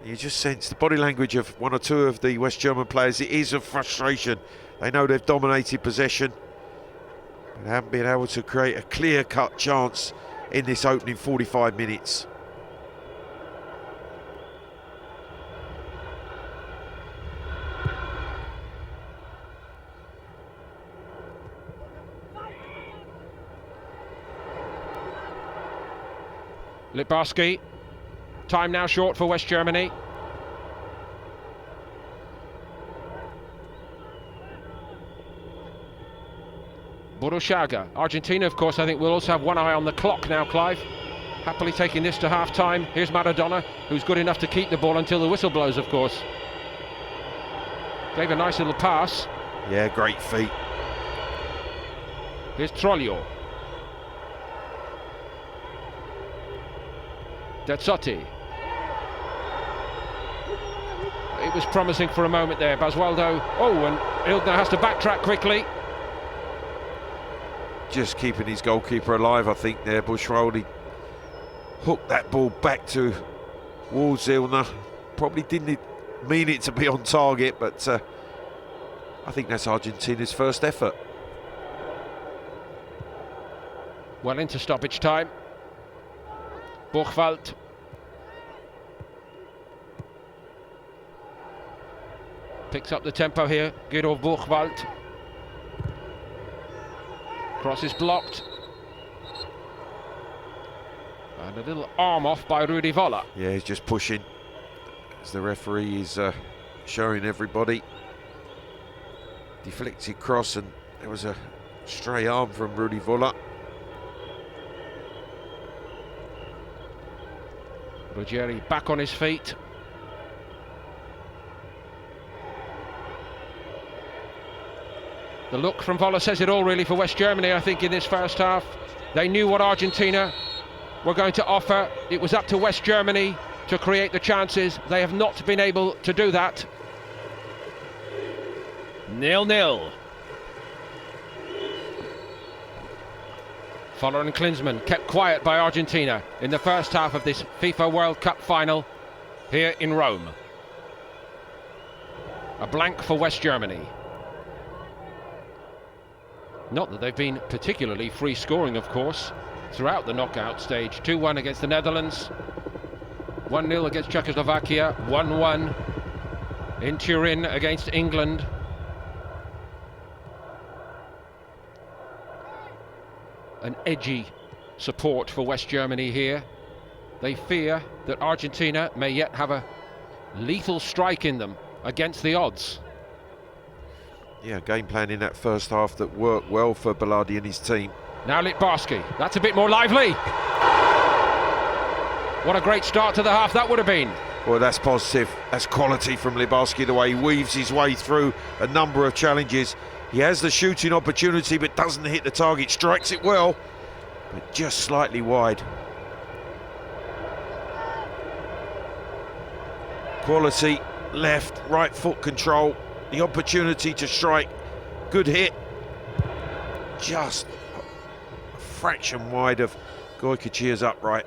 S2: You just sense the body language of one or two of the West German players. It is of frustration. They know they've dominated possession, but haven't been able to create a clear-cut chance in this opening 45 minutes.
S1: Litbarski. Time now short for West Germany. Borushaga. Argentina, of course, I think will also have one eye on the clock now, Clive. Happily taking this to half-time. Here's Maradona, who's good enough to keep the ball until the whistle blows, of course. Gave a nice little pass.
S2: Yeah, great feet.
S1: Here's Troglio. Dezzotti. It was promising for a moment there. Basualdo. Oh, and Ilgner has to backtrack quickly.
S2: Just keeping his goalkeeper alive, I think, there. Bushwaldi hooked that ball back towards Ilgner. Probably didn't mean it to be on target, but I think that's Argentina's first effort.
S1: Well into stoppage time. Buchwald. Picks up the tempo here, Guido Buchwald. Cross is blocked. And a little arm off by Rudi Voller.
S2: Yeah, he's just pushing, as the referee is showing everybody. Deflected cross, and there was a stray arm from Rudi Voller.
S1: Ruggieri back on his feet. The look from Voller says it all, really, for West Germany, I think, in this first half. They knew what Argentina were going to offer. It was up to West Germany to create the chances. They have not been able to do that. 0-0. Voller and Klinsmann kept quiet by Argentina in the first half of this FIFA World Cup final here in Rome. A blank for West Germany. Not that they've been particularly free scoring, of course, throughout the knockout stage. 2-1 against the Netherlands, 1-0 against Czechoslovakia, 1-1 in Turin against England. An edgy support for West Germany here. They fear that Argentina may yet have a lethal strike in them against the odds.
S2: Yeah, game plan in that first half that worked well for Bilardi and his team.
S1: Now Litbarski, that's a bit more lively. What a great start to the half that would have been.
S2: Well, that's positive. That's quality from Litbarski, the way he weaves his way through a number of challenges. He has the shooting opportunity, but doesn't hit the target. Strikes it well, but just slightly wide. Quality, left, right foot control. The opportunity to strike. Good hit. Just a fraction wide of Goycochea's upright.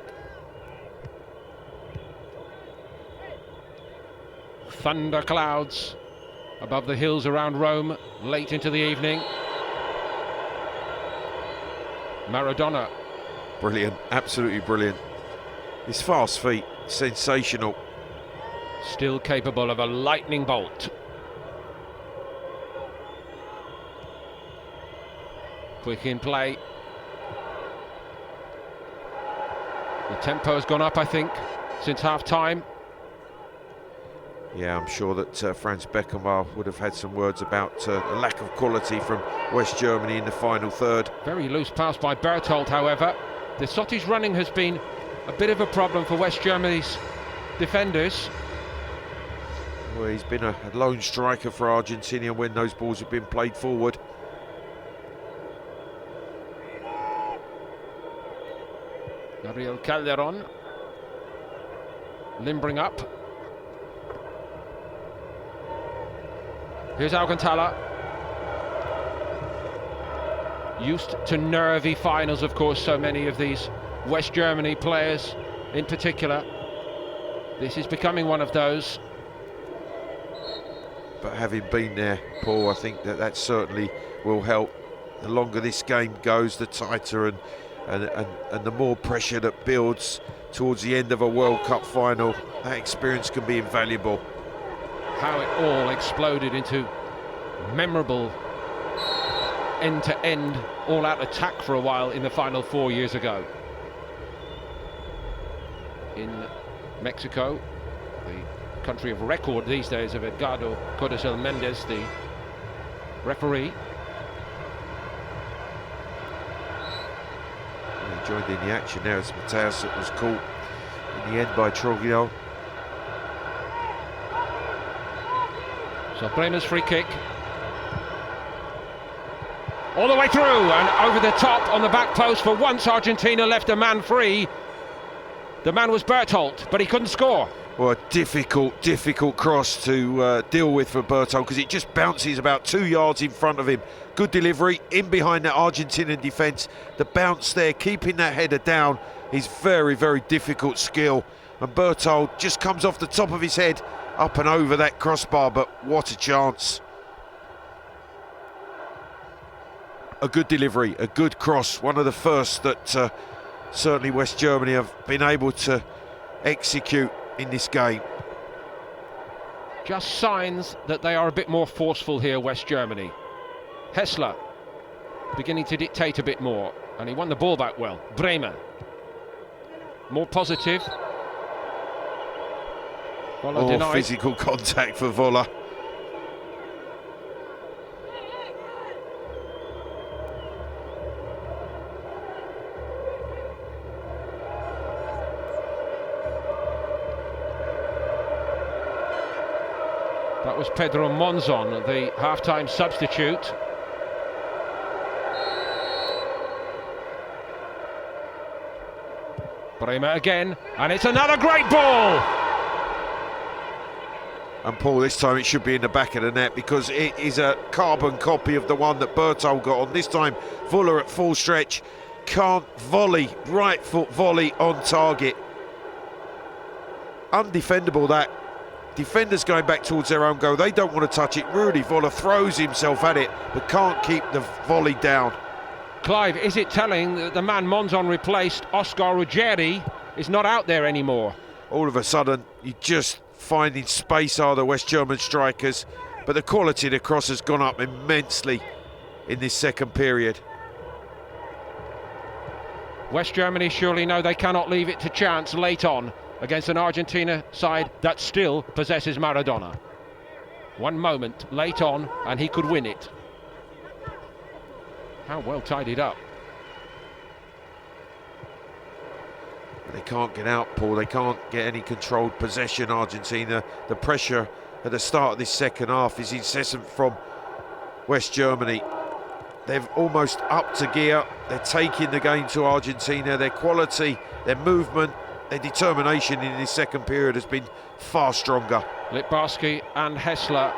S1: Thunder clouds above the hills around Rome late into the evening. Maradona.
S2: Brilliant, absolutely brilliant. His fast feet, sensational.
S1: Still capable of a lightning bolt. Quick in play. The tempo has gone up, I think, since half-time.
S2: Yeah, I'm sure that Franz Beckenbauer would have had some words about the lack of quality from West Germany in the final third.
S1: Very loose pass by Berthold, however. The Sotti's running has been a bit of a problem for West Germany's defenders.
S2: Well, he's been a lone striker for Argentina when those balls have been played forward.
S1: Gabriel Calderon limbering up. Here's Alcantara. Used to nervy finals, of course, so many of these West Germany players in particular. This is becoming one of those.
S2: But having been there, Paul, I think that certainly will help. The longer this game goes, the tighter and the more pressure that builds towards the end of a World Cup final, that experience can be invaluable.
S1: How it all exploded into memorable end-to-end all-out attack for a while in the final 4 years ago. In Mexico, the country of record these days of Edgardo Codesal Mendez, the referee.
S2: He joined in the action there as Mateus was caught in the end by Trujillo.
S1: So Bremer's free kick. All the way through and over the top on the back post. For once Argentina left a man free. The man was Berthold, but he couldn't score.
S2: Well, a difficult cross to deal with for Berthold, because it just bounces about 2 yards in front of him. Good delivery in behind that Argentinian defence. The bounce there, keeping that header down, is very, very difficult skill. And Berthold just comes off the top of his head, up and over that crossbar, but what a chance. A good delivery, a good cross, one of the first that certainly West Germany have been able to execute in this game.
S1: Just signs that they are a bit more forceful here, West Germany. Hessler beginning to dictate a bit more, and he won the ball back well. Bremer more positive.
S2: More
S1: denied.
S2: Physical contact for Voller.
S1: That was Pedro Monzon, the half-time substitute. Bremer again, and it's another great ball!
S2: And Paul, this time it should be in the back of the net, because it is a carbon copy of the one that Berthold got on. This time, Voller at full stretch, can't volley, right foot volley on target. Undefendable that. Defenders going back towards their own goal, they don't want to touch it. Rudy Voller throws himself at it, but can't keep the volley down.
S1: Clive, is it telling that the man Monzon replaced, Oscar Ruggieri, is not out there anymore?
S2: All of a sudden, you just finding space are the West German strikers, but the quality of the cross has gone up immensely in this second period.
S1: West Germany surely know they cannot leave it to chance late on against an Argentina side that still possesses Maradona. One moment late on and he could win it. How well tidied up.
S2: They can't get out, Paul. They can't get any controlled possession, Argentina. The pressure at the start of this second half is incessant from West Germany. They've almost upped to gear. They're taking the game to Argentina. Their quality, their movement, their determination in this second period has been far stronger.
S1: Litbarski and Hessler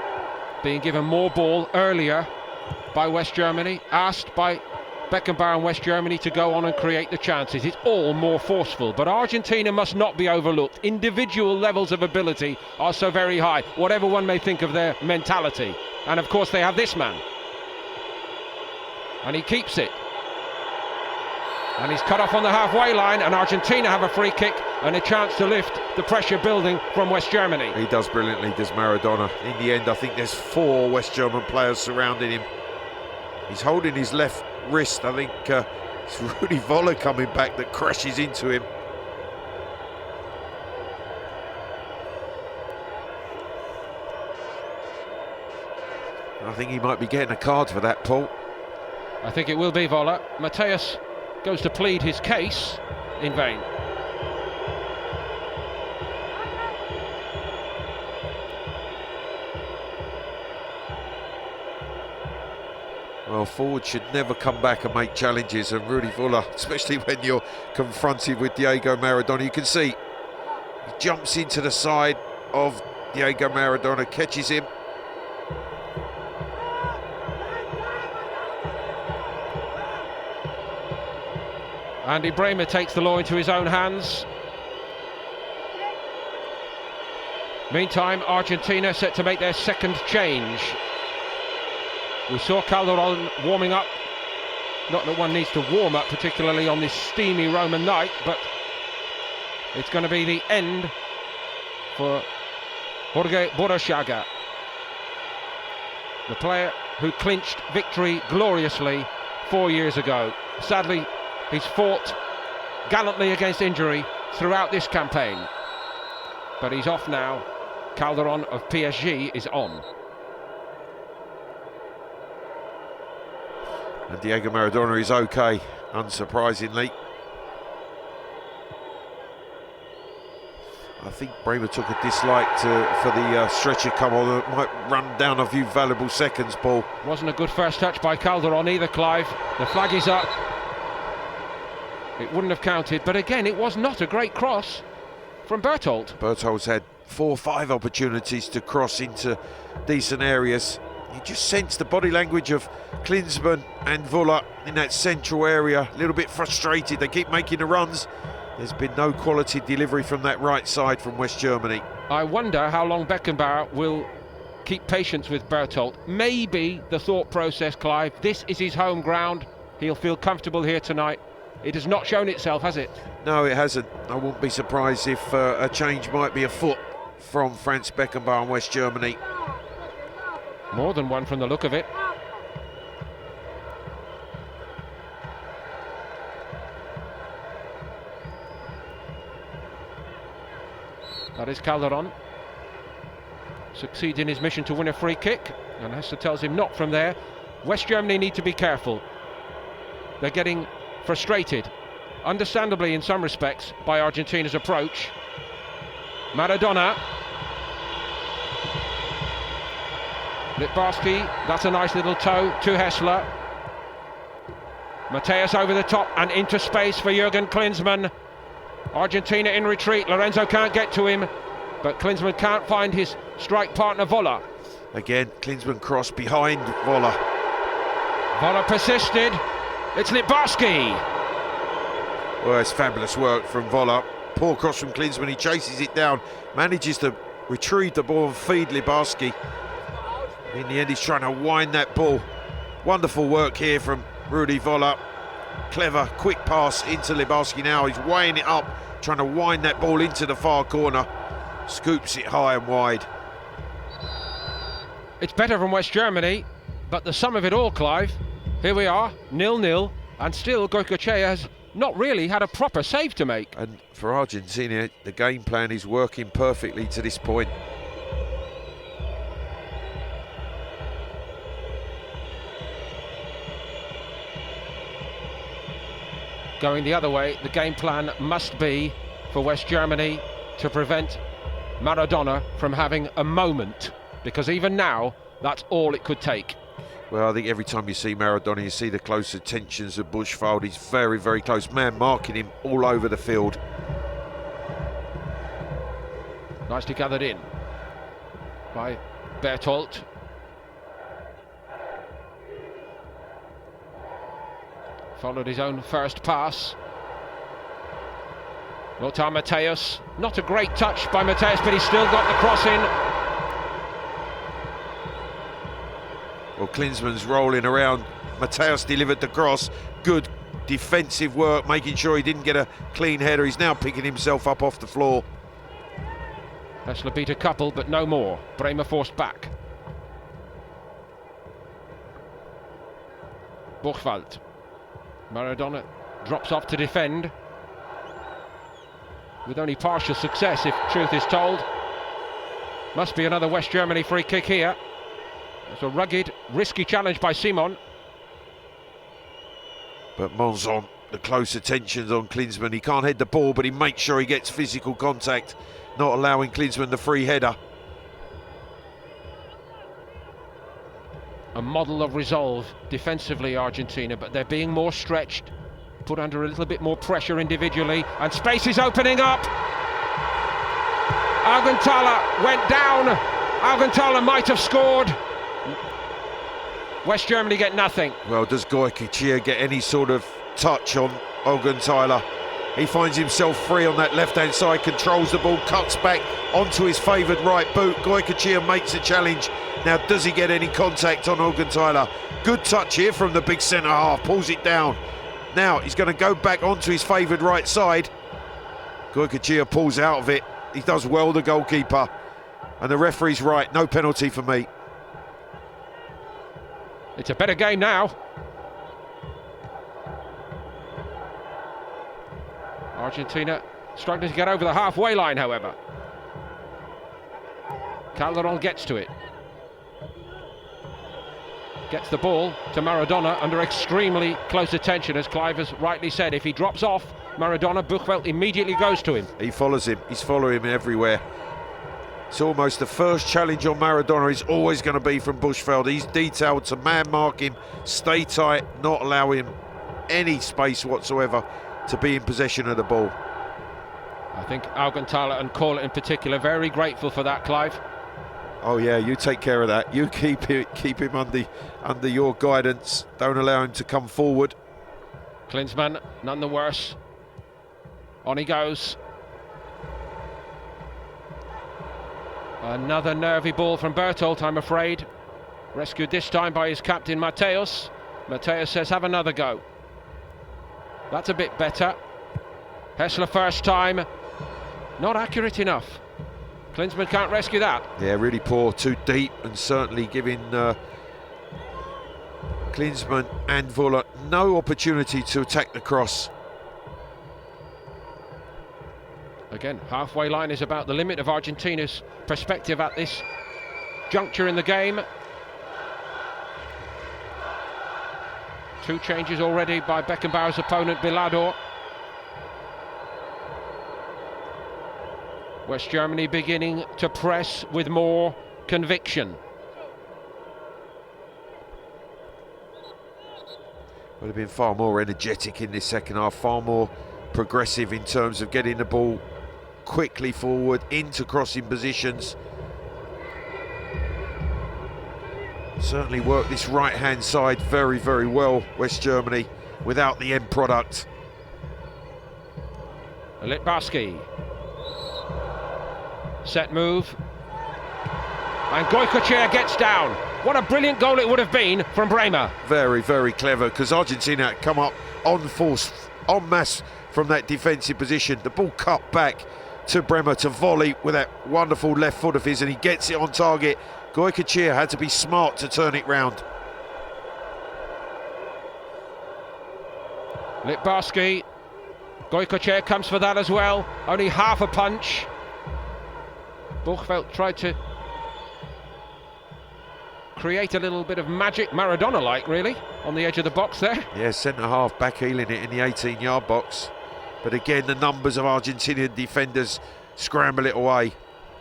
S1: being given more ball earlier by West Germany, asked by Beckenbauer and West Germany to go on and create the chances. It's all more forceful, but Argentina must not be overlooked. Individual levels of ability are so very high, whatever one may think of their mentality. And of course they have this man. And he keeps it. And he's cut off on the halfway line, and Argentina have a free kick and a chance to lift the pressure building from West Germany.
S2: He does brilliantly, does Maradona. In the end, I think there's 4 West German players surrounding him. He's holding his left wrist. I think it's Rudy Voller coming back that crashes into him. I think he might be getting a card for that, Paul.
S1: I think it will be Voller. Mateus goes to plead his case in vain.
S2: Well, forwards should never come back and make challenges, and Rudi Völler, especially when you're confronted with Diego Maradona. You can see he jumps into the side of Diego Maradona, catches him.
S1: Andy Bremer takes the law into his own hands. Meantime, Argentina set to make their second change. We saw Calderon warming up. Not that one needs to warm up, particularly on this steamy Roman night, but it's going to be the end for Jorge Borushaga, the player who clinched victory gloriously 4 years ago. Sadly, he's fought gallantly against injury throughout this campaign, but he's off now. Calderon of PSG is on.
S2: And Diego Maradona is okay, unsurprisingly. I think Bremer took a dislike for the stretcher come on. It might run down a few valuable seconds, Paul.
S1: Wasn't a good first touch by Calderon either, Clive. The flag is up. It wouldn't have counted, but again, it was not a great cross from Berthold.
S2: Berthold's had 4 or 5 opportunities to cross into decent areas. You just sense the body language of Klinsmann and Völler in that central area, a little bit frustrated. They keep making the runs. There's been no quality delivery from that right side from West Germany.
S1: I wonder how long Beckenbauer will keep patience with Berthold. Maybe the thought process, Clive, this is his home ground. He'll feel comfortable here tonight. It has not shown itself, has it?
S2: No, it hasn't. I wouldn't be surprised if a change might be afoot from Franz Beckenbauer and West Germany.
S1: More than one from the look of it. That is Calderon. Succeeds in his mission to win a free kick, and Hester tells him not from there. West Germany need to be careful. They're getting frustrated, understandably in some respects, by Argentina's approach. Maradona. Litbarski, that's a nice little toe to Hessler. Mateus over the top and into space for Jurgen Klinsmann. Argentina in retreat. Lorenzo can't get to him, but Klinsmann can't find his strike partner Völler.
S2: Again, Klinsmann cross behind Völler.
S1: Völler persisted. It's Litbarski.
S2: Well, it's fabulous work from Völler. Poor cross from Klinsmann. He chases it down, manages to retrieve the ball and feed Litbarski. In the end, he's trying to wind that ball. Wonderful work here from Rudi Völler. Clever, quick pass into Litbarski now. He's weighing it up, trying to wind that ball into the far corner. Scoops it high and wide.
S1: It's better from West Germany, but the sum of it all, Clive, here we are, 0-0, and still Goicoechea has not really had a proper save to make.
S2: And for Argentina, the game plan is working perfectly to this point.
S1: Going the other way, the game plan must be for West Germany to prevent Maradona from having a moment, because even now, that's all it could take.
S2: Well, I think every time you see Maradona, you see the close attentions of Bushfold. He's very, very close. Man marking him all over the field.
S1: Nicely gathered in by Berthold. Followed his own first pass. Lothar Matthäus. Not a great touch by Matthäus, but he's still got the cross in.
S2: Well, Klinsmann's rolling around. Matthäus delivered the cross. Good defensive work, making sure he didn't get a clean header. He's now picking himself up off the floor.
S1: Hessler beat a couple, but no more. Bremer forced back. Buchwald. Maradona drops off to defend, with only partial success, if truth is told. Must be another West Germany free kick here. It's a rugged, risky challenge by Simon.
S2: But Monzon, the close attentions on Klinsmann. He can't head the ball, but he makes sure he gets physical contact, not allowing Klinsmann the free header.
S1: A model of resolve defensively, Argentina, but they're being more stretched, put under a little bit more pressure individually, and space is opening up. Alcantara went down. Alcantara might have scored. West Germany get nothing.
S2: Well, does Goycochea get any sort of touch on Alcantara? He finds himself free on that left-hand side, controls the ball, cuts back onto his favoured right boot. Goycochea makes a challenge. Now, does he get any contact on Alcantara? Good touch here from the big centre-half, pulls it down. Now, he's going to go back onto his favoured right side. Goycochea pulls out of it. He does well, the goalkeeper. And the referee's right, no penalty for me.
S1: It's a better game now. Argentina struggling to get over the halfway line, however. Calderon gets to it. Gets the ball to Maradona under extremely close attention, as Clive has rightly said. If he drops off Maradona, Buchfeld immediately goes to him.
S2: He follows him. He's following him everywhere. It's almost the first challenge on Maradona is always going to be from Buchfeld. He's detailed to man mark him, stay tight, not allow him any space whatsoever to be in possession of the ball.
S1: I think Alcantara and Corlett in particular very grateful for that, Clive.
S2: Oh yeah, you take care of that. You keep him under your guidance. Don't allow him to come forward.
S1: Klinsmann, none the worse. On he goes. Another nervy ball from Bertolt, I'm afraid. Rescued this time by his captain, Mateus. Mateus says, have another go. That's a bit better. Hessler first time. Not accurate enough. Klinsmann can't rescue that.
S2: Yeah, really poor, too deep, and certainly giving Klinsmann and Vuller no opportunity to attack the cross.
S1: Again, halfway line is about the limit of Argentina's perspective at this juncture in the game. Two changes already by Beckenbauer's opponent, Bilador. West Germany beginning to press with more conviction.
S2: Would have been far more energetic in this second half, far more progressive in terms of getting the ball quickly forward into crossing positions. Certainly worked this right-hand side very, very well, West Germany, without the end product.
S1: Litbarski. Set move. And Goycochea gets down. What a brilliant goal it would have been from Bremer.
S2: Very, very clever, because Argentina come up on force, en masse from that defensive position. The ball cut back to Bremer to volley with that wonderful left foot of his, and he gets it on target. Goycochea had to be smart to turn it round.
S1: Litbarski. Goycochea comes for that as well. Only half a punch. Buchfeld tried to create a little bit of magic, Maradona-like, really, on the edge of the box there.
S2: Yeah, centre-half back heeling it in the 18-yard box. But again, the numbers of Argentinian defenders scramble it away.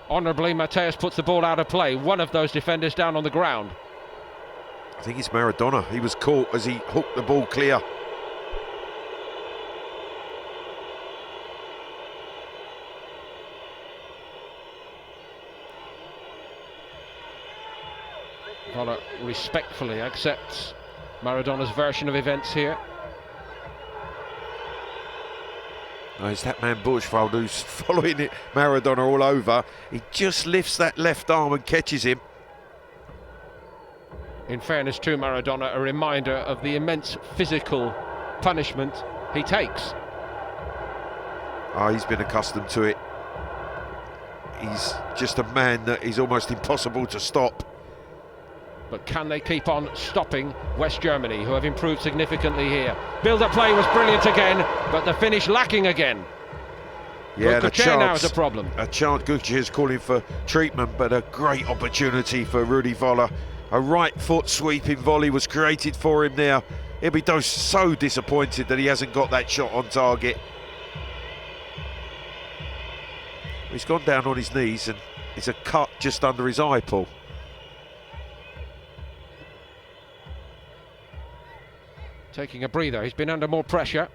S1: Honourably, Mateus puts the ball out of play. One of those defenders down on the ground.
S2: I think it's Maradona. He was caught as he hooked the ball clear.
S1: Voller respectfully accepts Maradona's version of events here.
S2: Oh, it's that man Buchfeld who's following it, Maradona all over. He just lifts that left arm and catches him.
S1: In fairness to Maradona, a reminder of the immense physical punishment he takes.
S2: Oh, he's been accustomed to it. He's just a man that is almost impossible to stop.
S1: But can they keep on stopping West Germany, who have improved significantly here? Build-up play was brilliant again, but the finish lacking again.
S2: Yeah, the chance
S1: now is a problem.
S2: A chance. Goycochea is calling for treatment, but a great opportunity for Rudi Voller. A right foot sweeping volley was created for him there. He'll be so disappointed that he hasn't got that shot on target. He's gone down on his knees and it's a cut just under his eye, Paul.
S1: Taking a breather, he's been under more pressure.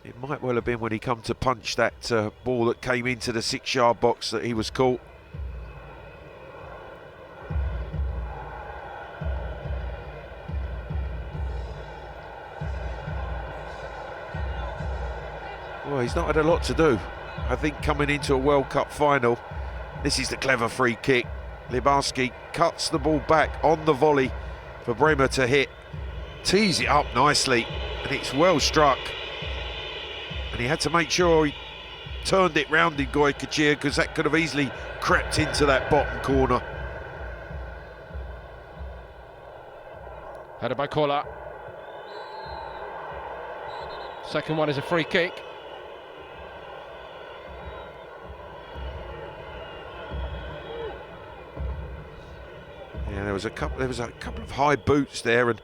S2: It might well have been when he come to punch that ball that came into the 6-yard box that he was caught. Well, he's not had a lot to do. I think coming into a World Cup final, this is the clever free kick. Libarski cuts the ball back on the volley for Bremer to hit. Tees it up nicely, and it's well struck. And he had to make sure he turned it round in Goycochea, because that could have easily crept into that bottom corner.
S1: Headed by Kola. Second one is a free kick.
S2: Yeah, there was a couple of high boots there, and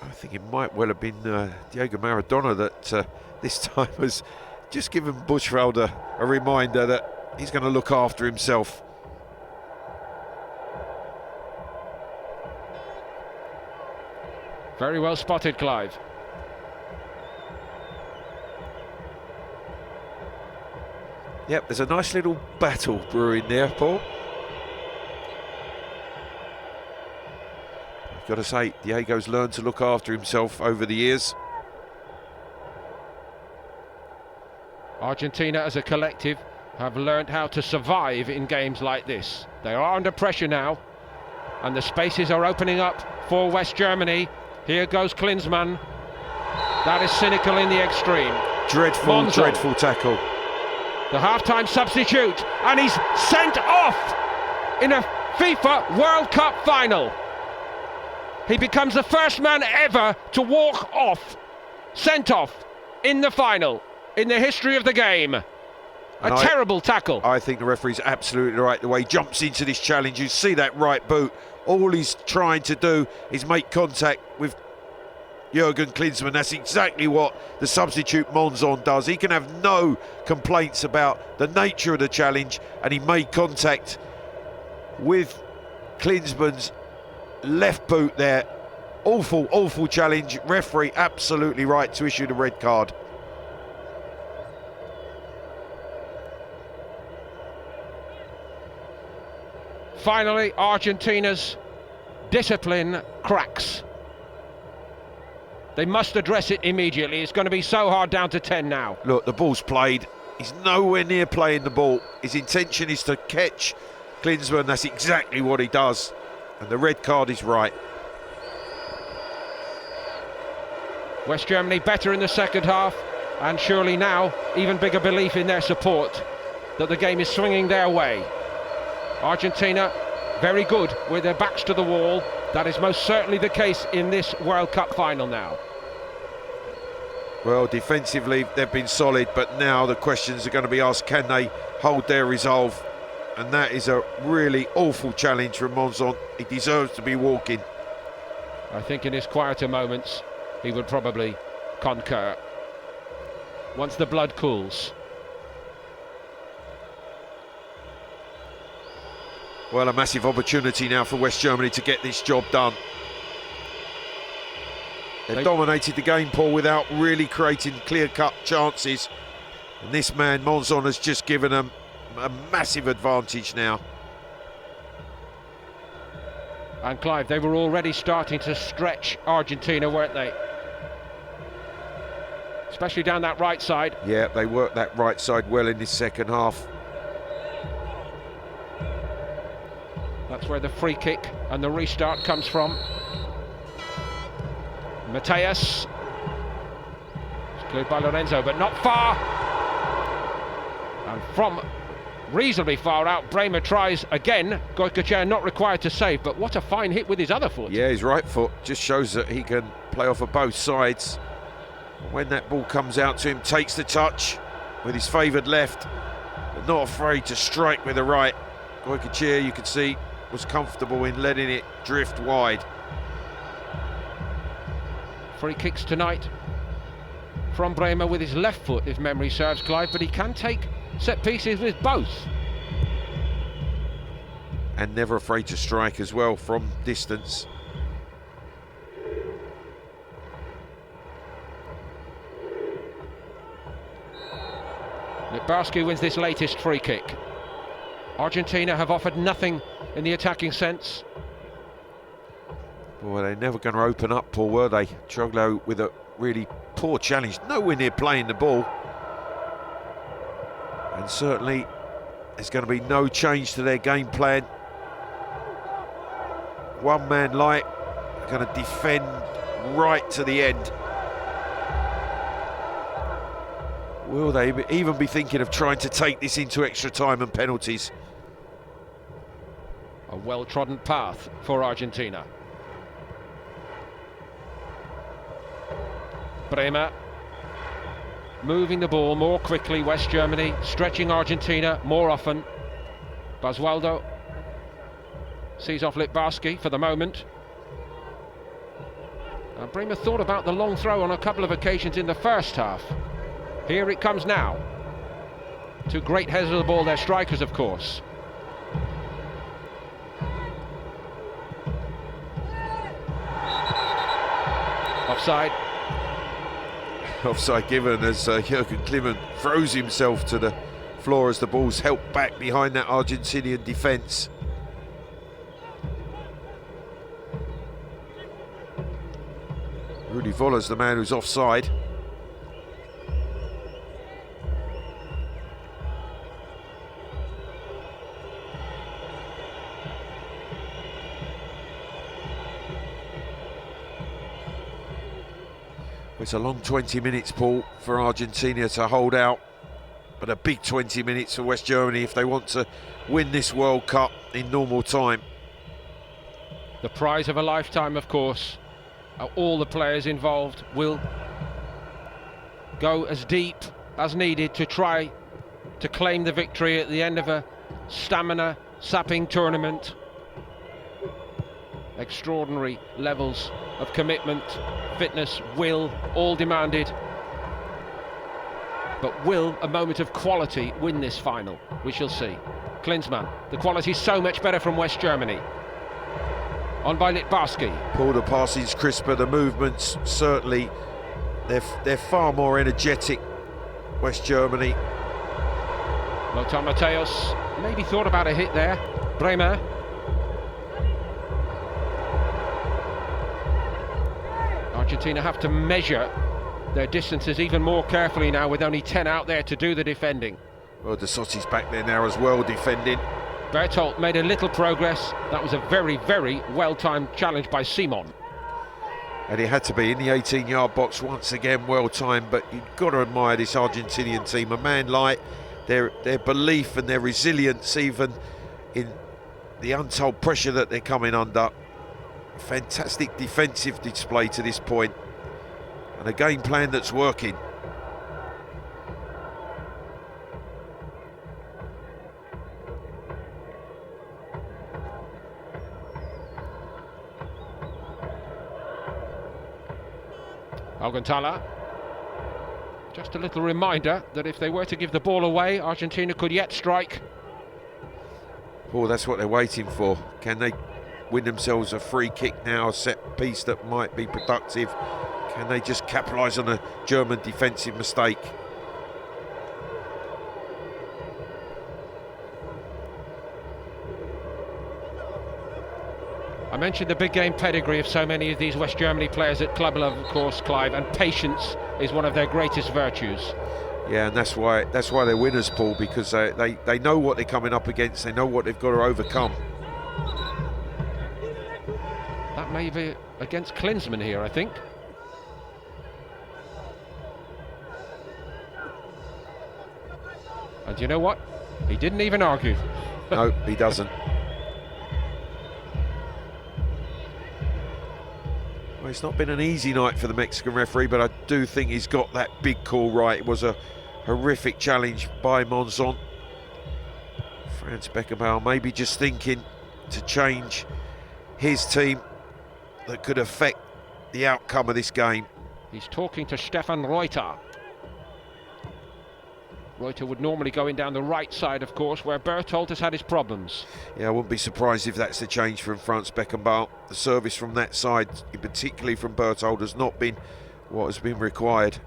S2: I think it might well have been Diego Maradona that this time has just given Bushwalder a reminder that he's going to look after himself.
S1: Very well spotted, Clive.
S2: Yep, there's a nice little battle brewing there, Paul. I've got to say, Diego's learned to look after himself over the years.
S1: Argentina as a collective have learned how to survive in games like this. They are under pressure now, and the spaces are opening up for West Germany. Here goes Klinsmann. That is cynical in the extreme.
S2: Dreadful,
S1: Monzon,
S2: dreadful tackle.
S1: the half-time substitute, and he's sent off in a FIFA World Cup final. He becomes the first man ever to walk off, sent off in the final in the history of the game. A terrible tackle.
S2: I think the referee's absolutely right. The way he jumps into this challenge, you see that right boot. All he's trying to do is make contact with Jurgen Klinsmann. That's exactly what the substitute Monzon does. He can have no complaints about the nature of the challenge, and he made contact with Klinsmann's left boot there. Awful, awful challenge. Referee absolutely right to issue the red card.
S1: Finally, Argentina's discipline cracks. They must address it immediately. It's going to be so hard down to 10 now.
S2: Look, the ball's played. He's nowhere near playing the ball. His intention is to catch Klinsmann. That's exactly what he does. And the red card is right.
S1: West Germany better in the second half, and surely now even bigger belief in their support that the game is swinging their way. Argentina very good with their backs to the wall. That is most certainly the case in this World Cup final now.
S2: Well, defensively they've been solid, but now the questions are going to be asked, can they hold their resolve? And that is a really awful challenge from Monzon. He deserves to be walking.
S1: I think in his quieter moments he would probably concur once the blood cools.
S2: Well, a massive opportunity now for West Germany to get this job done. They've dominated the game, Paul, without really creating clear-cut chances. And this man, Monzon, has just given them a massive advantage now.
S1: And Clive, they were already starting to stretch Argentina, weren't they? Especially down that right side.
S2: Yeah, they worked that right side well in this second half.
S1: That's where the free kick and the restart comes from. Mateus. It's cleared by Lorenzo, but not far. And from reasonably far out, Bremer tries again. Goycochea not required to save, but what a fine hit with his other foot.
S2: Yeah, his right foot just shows that he can play off of both sides. When that ball comes out to him, takes the touch with his favoured left, but not afraid to strike with the right. Goycochea, you can see, was comfortable in letting it drift wide.
S1: Free kicks tonight from Bremer with his left foot, if memory serves, Clive, but he can take set pieces with both.
S2: and never afraid to strike as well from distance.
S1: Littbarski wins this latest free kick. Argentina have offered nothing in the attacking sense.
S2: Boy, they're never going to open up, Paul, were they? Troglio with a really poor challenge, nowhere near playing the ball. And certainly there's going to be no change to their game plan. One man light, going to defend right to the end. Will they even be thinking of trying to take this into extra time and penalties?
S1: A well-trodden path for Argentina. Bremer moving the ball more quickly. West Germany stretching Argentina more often. Basualdo sees off Littbarski for the moment. Bremer thought about the long throw on a couple of occasions in the first half. Here it comes now. Two great heads of the ball, they're strikers, of course. Offside.
S2: Offside given as Jurgen Kliman throws himself to the floor as the ball's helped back behind that Argentinian defence. Rudi Voller's the man who's offside. It's a long 20 minutes, Paul, for Argentina to hold out, but a big 20 minutes for West Germany if they want to win this World Cup in normal time.
S1: The prize of a lifetime, of course. All the players involved will go as deep as needed to try to claim the victory at the end of a stamina-sapping tournament. Extraordinary levels of commitment, fitness, will, all demanded. But will a moment of quality win this final? We shall see. Klinsmann, the quality's so much better from West Germany. On by Littbarski.
S2: Paul, the passing's crisper, the movements certainly, they're far more energetic, West Germany.
S1: Lothar Matthäus maybe thought about a hit there. Bremer. Argentina have to measure their distances even more carefully now, with only 10 out there to do the defending.
S2: Well, De Sotti's back there now as well, defending.
S1: Berthold made a little progress. That was a very, very well-timed challenge by Simon.
S2: And it had to be in the 18-yard box once again, well-timed, but you've got to admire this Argentinian team. A man like their belief and their resilience, even in the untold pressure that they're coming under. A fantastic defensive display to this point, and a game plan that's working.
S1: Alcantara. Just a little reminder that if they were to give the ball away, Argentina could yet strike.
S2: Oh, that's what they're waiting for. Can they win themselves a free kick now, a set piece that might be productive? Can they just capitalise on a German defensive mistake?
S1: I mentioned the big game pedigree of so many of these West Germany players at club level, of course, Clive, and patience is one of their greatest virtues.
S2: Yeah, and that's why they're winners, Paul, because they know what they're coming up against, they know what they've got to overcome.
S1: That may be against Klinsmann here, I think. And you know what? He didn't even argue.
S2: No, he doesn't. Well, it's not been an easy night for the Mexican referee, but I do think he's got that big call right. It was a horrific challenge by Monzon. Franz Beckenbauer maybe just thinking to change his team that could affect the outcome of this game.
S1: He's talking to Stefan Reuter. Reuter would normally go in down the right side, of course, where Berthold has had his problems.
S2: Yeah, I wouldn't be surprised if that's the change from Franz Beckenbauer. The service from that side, particularly from Berthold, has not been what has been required.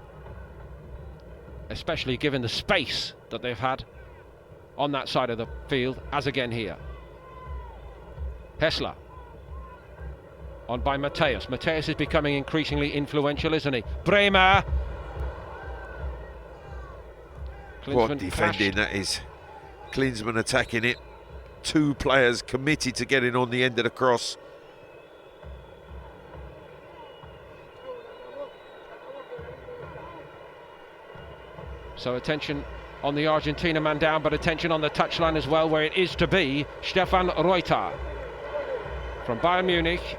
S1: Especially given the space that they've had on that side of the field, as again here. Hessler. On by Matthäus. Matthäus is becoming increasingly influential, isn't he? Bremer.
S2: What defending that is. Klinsmann attacking it. Two players committed to getting on the end of the cross.
S1: So attention on the Argentina man down, but attention on the touchline as well, where it is to be Stefan Reuter from Bayern Munich.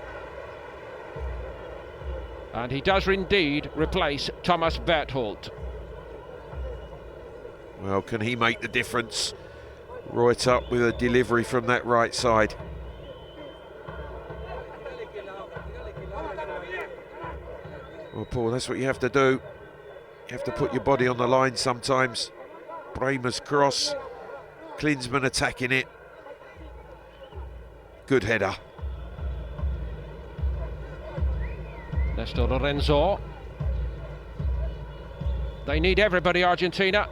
S1: And he does indeed replace Thomas Berthold.
S2: Well, can he make the difference? Reuter with a delivery from that right side. Well, Paul, that's what you have to do. You have to put your body on the line sometimes. Bremer's cross. Klinsmann attacking it. Good header.
S1: Nestor Lorenzo. They need everybody, Argentina.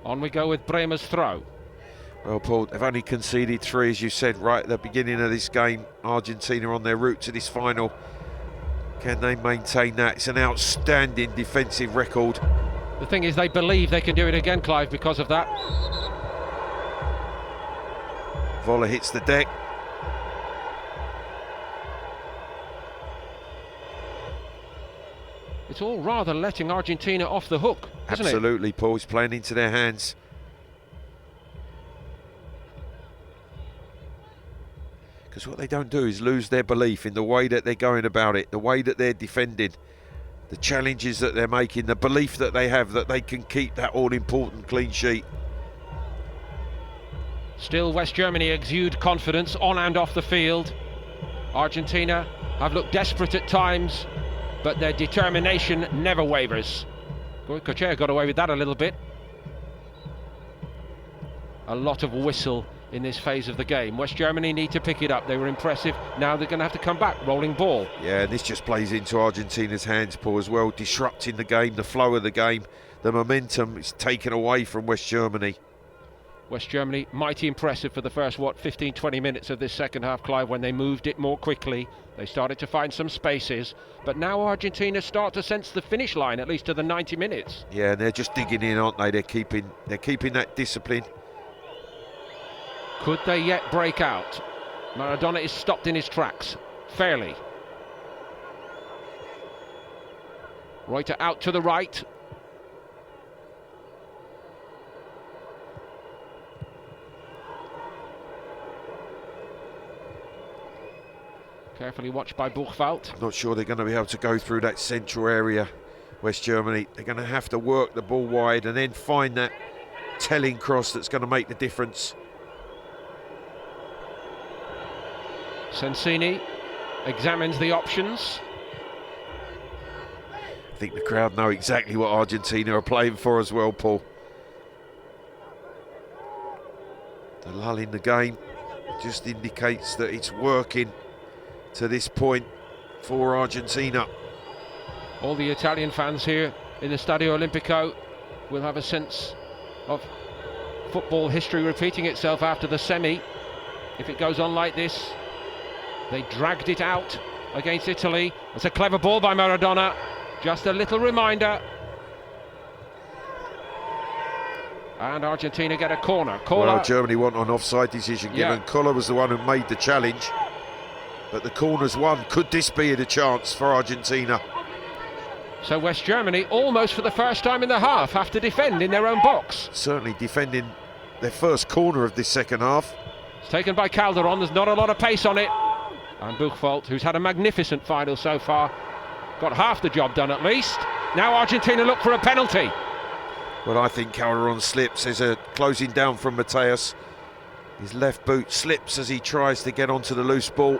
S1: On we go with Bremer's throw.
S2: Well, Paul, they've only conceded 3, as you said, right at the beginning of this game. Argentina on their route to this final. Can they maintain that? It's an outstanding defensive record.
S1: The thing is, they believe they can do it again, Clive, because of that.
S2: Voller hits the deck.
S1: It's all rather letting Argentina off the hook, isn't
S2: Absolutely,
S1: it?
S2: Paul. It's playing into their hands. Because what they don't do is lose their belief in the way that they're going about it, the way that they're defending, the challenges that they're making, the belief that they have that they can keep that all-important clean sheet.
S1: Still, West Germany exude confidence on and off the field. Argentina have looked desperate at times, but their determination never wavers. Goicoechea got away with that a little bit. A lot of whistle in this phase of the game. West Germany need to pick it up. They were impressive. Now they're going to have to come back. Rolling ball.
S2: Yeah, and this just plays into Argentina's hands, Paul, as well. Disrupting the game, the flow of the game. The momentum is taken away from West Germany.
S1: West Germany, mighty impressive for the first, 15-20 minutes of this second half, Clive, when they moved it more quickly. They started to find some spaces. But now Argentina start to sense the finish line, at least to the 90 minutes.
S2: Yeah, and they're just digging in, aren't they? They're keeping that discipline.
S1: Could they yet break out? Maradona is stopped in his tracks, fairly. Reuter out to the right. Carefully watched by Buchwald.
S2: Not sure they're going to be able to go through that central area, West Germany. They're going to have to work the ball wide and then find that telling cross that's going to make the difference.
S1: Sensini examines the options.
S2: I think the crowd know exactly what Argentina are playing for as well, Paul. The lull in the game just indicates that it's working to this point for Argentina.
S1: All the Italian fans here in the Stadio Olimpico will have a sense of football history repeating itself after the semi. If it goes on like this, they dragged it out against Italy. It's a clever ball by Maradona. Just a little reminder. And Argentina get a corner.
S2: Well, Germany want an offside decision given. Koller was the one who made the challenge. But the corner's won. Could this be the chance for Argentina?
S1: So West Germany, almost for the first time in the half, have to defend in their own box.
S2: Certainly defending their first corner of this second half.
S1: It's taken by Calderon. There's not a lot of pace on it. And Buchwald, who's had a magnificent final so far, got half the job done at least. Now Argentina look for a penalty.
S2: Well, I think Calderon slips. There's a closing down from Mateus. His left boot slips as he tries to get onto the loose ball.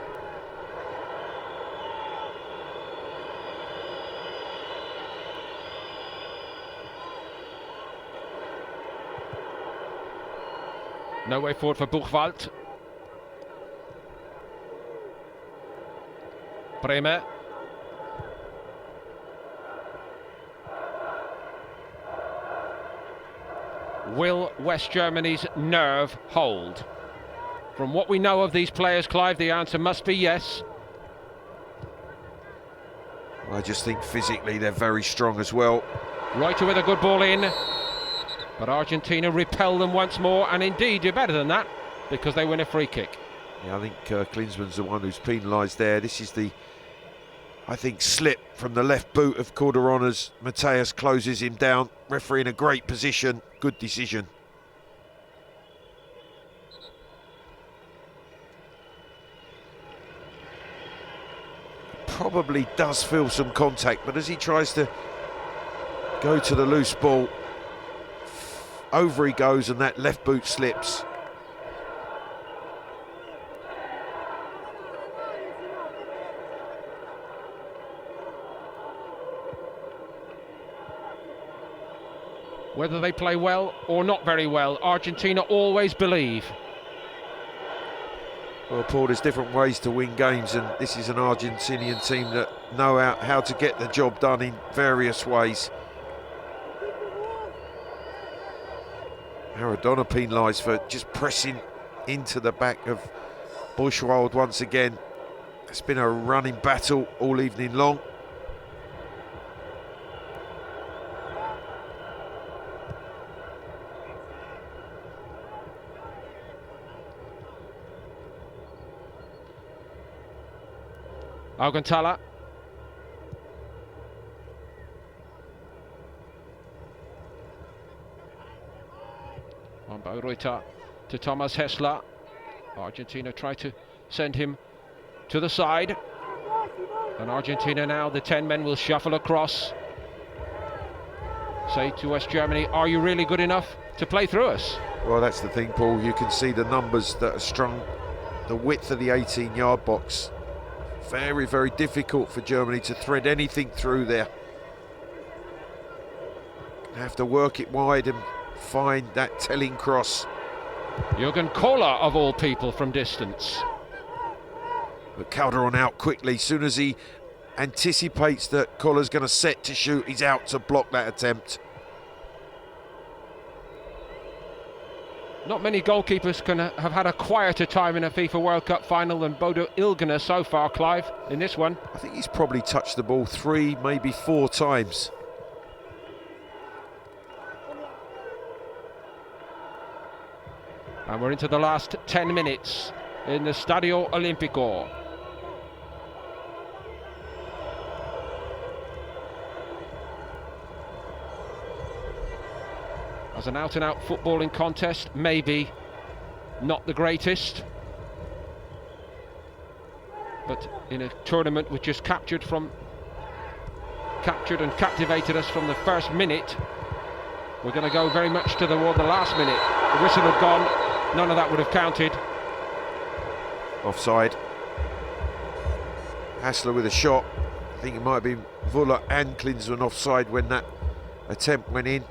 S1: No way forward for Buchwald. Bremer. Will West Germany's nerve hold? From what we know of these players, Clive, the answer must be yes.
S2: I just think physically they're very strong as well.
S1: Reuter with a good ball in. But Argentina repel them once more, and indeed do better than that, because they win a free kick.
S2: Yeah, I think Klinsmann's the one who's penalised there. This is the, I think, slip from the left boot of Calderon as Mateus closes him down. Referee in a great position. Good decision. Probably does feel some contact, but as he tries to go to the loose ball, over he goes and that left boot slips.
S1: Whether they play well or not very well, Argentina always believe.
S2: Well, Paul, there's different ways to win games, and this is an Argentinian team that know how to get the job done in various ways. Maradona penalised for just pressing into the back of Buchwald once again. It's been a running battle all evening long.
S1: Alcantara. On by Reuter to Thomas Hessler. Argentina try to send him to the side. And Argentina now, the 10 men will shuffle across. Say to West Germany, are you really good enough to play through us?
S2: Well, that's the thing, Paul. You can see the numbers that are strung, the width of the 18-yard box. Very, very difficult for Germany to thread anything through there. Have to work it wide and find that telling cross.
S1: Jürgen Kohler, of all people, from distance.
S2: But Calderon out quickly. Soon as he anticipates that Kohler's going to set to shoot, he's out to block that attempt.
S1: Not many goalkeepers can have had a quieter time in a FIFA World Cup final than Bodo Illgner so far, Clive, in this one.
S2: I think he's probably touched the ball 3, maybe 4 times.
S1: And we're into the last 10 minutes in the Stadio Olimpico. As an out-and-out footballing contest, maybe not the greatest, but in a tournament which has captured and captivated us from the first minute, we're going to go very much to the last minute. The whistle had gone, none of that would have counted.
S2: Offside. Hassler with a shot. I think it might have been Vuller and Klinsmann offside when that attempt went in.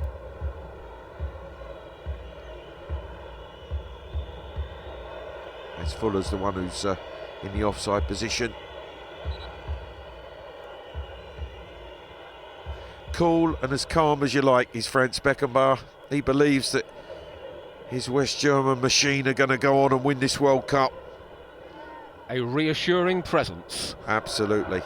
S2: As Fuller's the one who's in the offside position. Cool and as calm as you like is Franz Beckenbauer. He believes that his West German machine are going to go on and win this World Cup.
S1: A reassuring presence.
S2: Absolutely.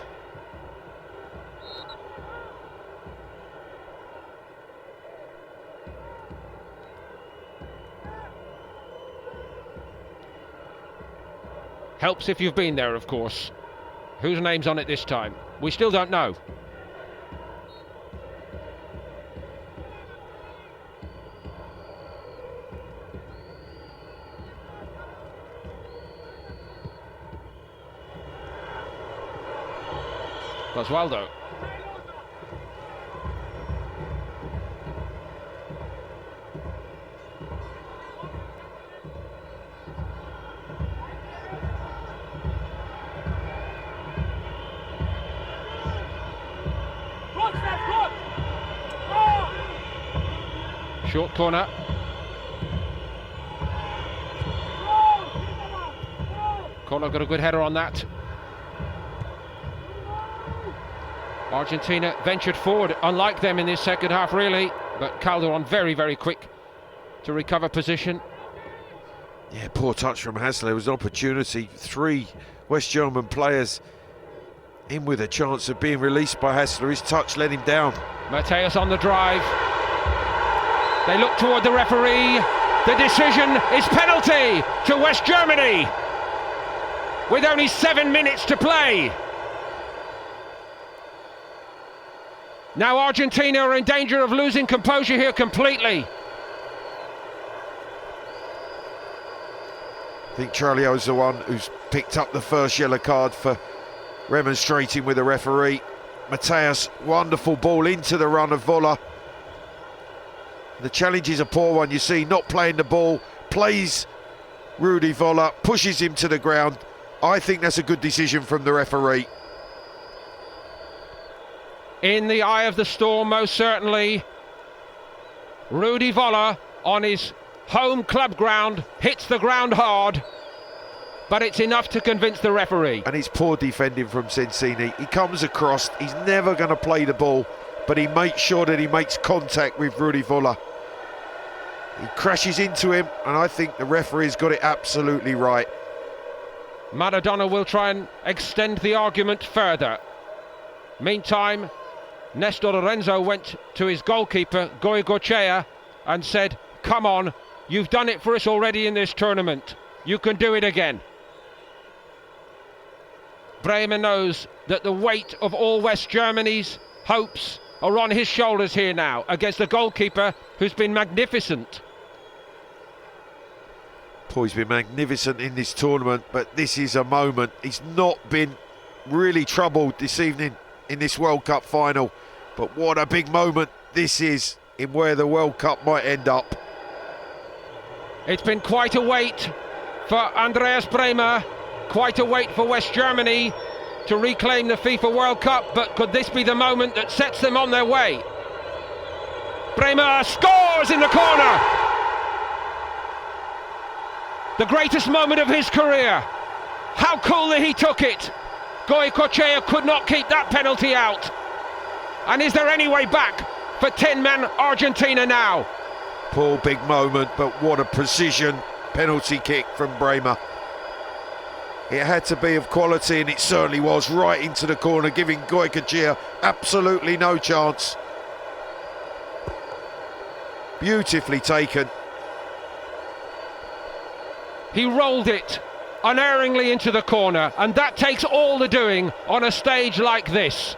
S1: Helps if you've been there, of course. Whose name's on it this time? We still don't know. Basualdo. Short corner. Kola got a good header on that. Argentina ventured forward, unlike them in this second half really, but Calderon very, very quick to recover position.
S2: Yeah, poor touch from Hassler. It was an opportunity. 3 West German players in with a chance of being released by Hassler. His touch let him down.
S1: Mateus on the drive. They look toward the referee. The decision is penalty to West Germany with only 7 minutes to play. Now Argentina are in danger of losing composure here completely.
S2: I think Charlie O's the one who's picked up the first yellow card for remonstrating with the referee. Mateus, wonderful ball into the run of Voller. The challenge is a poor one, you see, not playing the ball, plays Rudi Voller, pushes him to the ground. I think that's a good decision from the referee.
S1: In the eye of the storm, most certainly. Rudi Voller on his home club ground hits the ground hard, but it's enough to convince the referee.
S2: And it's poor defending from Sensini. He comes across, he's never going to play the ball, but he makes sure that he makes contact with Rudi Voller. He crashes into him, and I think the referee's got it absolutely right.
S1: Maradona will try and extend the argument further. Meantime, Nestor Lorenzo went to his goalkeeper, Goicoechea, and said, "Come on, you've done it for us already in this tournament. You can do it again." Bremer knows that the weight of all West Germany's hopes are on his shoulders here now, against the goalkeeper who's been magnificent.
S2: He's been magnificent in this tournament, but this is a moment. He's not been really troubled this evening in this World Cup final, but what a big moment this is in where the World Cup might end up.
S1: It's been quite a wait for Andreas Bremer, quite a wait for West Germany to reclaim the FIFA World Cup, but could this be the moment that sets them on their way? Bremer scores in the corner! The greatest moment of his career. How coolly he took it. Goicoechea could not keep that penalty out. And is there any way back for 10-man Argentina now?
S2: Poor big moment, but what a precision penalty kick from Bremer. It had to be of quality, and it certainly was, right into the corner, giving Goicoechea absolutely no chance. Beautifully taken.
S1: He rolled it unerringly into the corner, and that takes all the doing on a stage like this.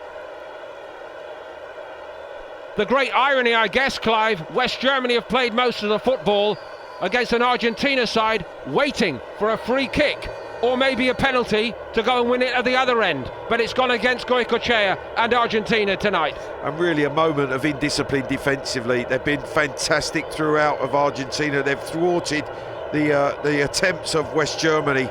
S1: The great irony, I guess, Clive, West Germany have played most of the football against an Argentina side waiting for a free kick or maybe a penalty to go and win it at the other end, but it's gone against Goicoechea and Argentina tonight.
S2: And really a moment of indiscipline defensively. They've been fantastic throughout of Argentina. They've thwarted the attempts of West Germany,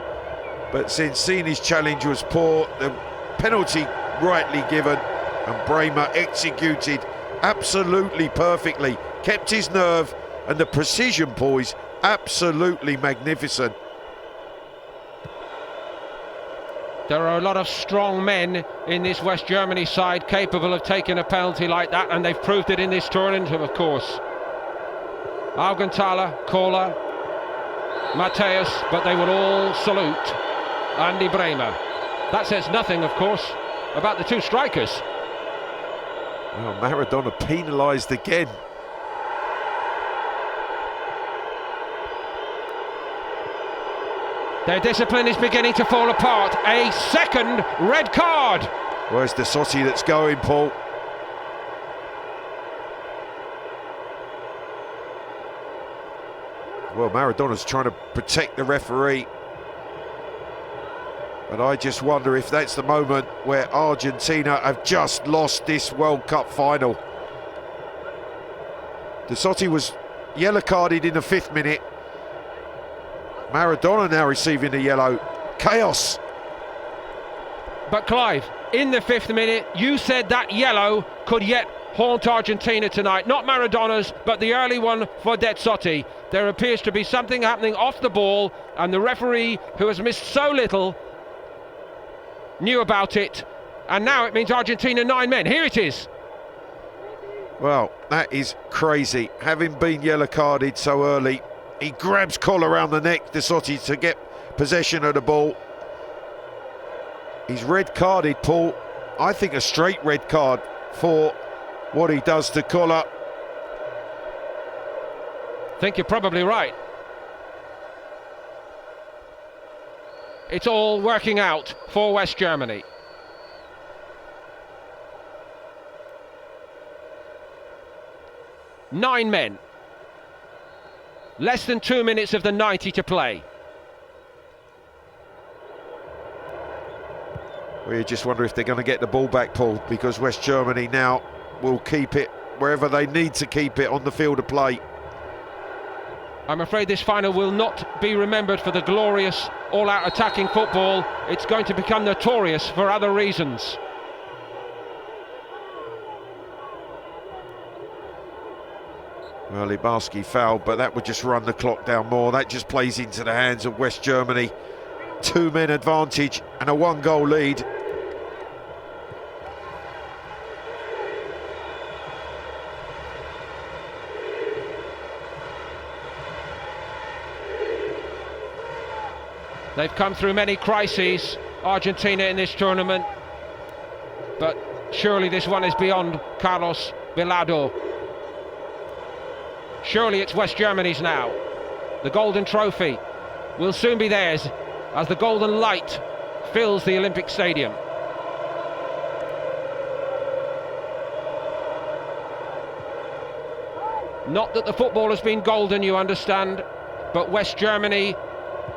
S2: but Sensini's challenge was poor. The penalty rightly given, and Bremer executed absolutely perfectly, kept his nerve, and the precision, boys, absolutely magnificent.
S1: There are a lot of strong men in this West Germany side capable of taking a penalty like that, and they've proved it in this tournament, of course. Augenthaler, Kola, Mateus, but they will all salute Andy Bremer. That says nothing, of course, about the two strikers.
S2: Well, Maradona penalised again.
S1: Their discipline is beginning to fall apart. A second red card.
S2: Where's the Sotti that's going, Paul? Well, Maradona's trying to protect the referee, but I just wonder if that's the moment where Argentina have just lost this World Cup final. De Sotti was yellow carded in the 5th minute. Maradona now receiving a yellow. Chaos.
S1: But Clive, in the 5th minute, you said that yellow could yet haunt Argentina tonight. Not Maradona's, but the early one for Dezzotti. There appears to be something happening off the ball, and the referee, who has missed so little, knew about it. And now it means Argentina 9 men. Here it is.
S2: Well, that is crazy. Having been yellow carded so early, he grabs collar around the neck, Dezzotti, to get possession of the ball. He's red carded, Paul. I think a straight red card for what he does to Collar.
S1: I think you're probably right. It's all working out for West Germany. Nine men. Less than 2 minutes of the 90 to play.
S2: We just wonder if they're going to get the ball back, Paul, because West Germany now will keep it wherever they need to keep it on the field of play.
S1: I'm afraid this final will not be remembered for the glorious all-out attacking football. It's going to become notorious for other reasons.
S2: Well, Libarski fouled, but that would just run the clock down more. That just plays into the hands of West Germany. 2 men advantage and a 1-goal lead.
S1: They've come through many crises, Argentina, in this tournament, but surely this one is beyond Carlos Bilardo. Surely it's West Germany's now. The golden trophy will soon be theirs as the golden light fills the Olympic Stadium. Not that the football has been golden, you understand, but West Germany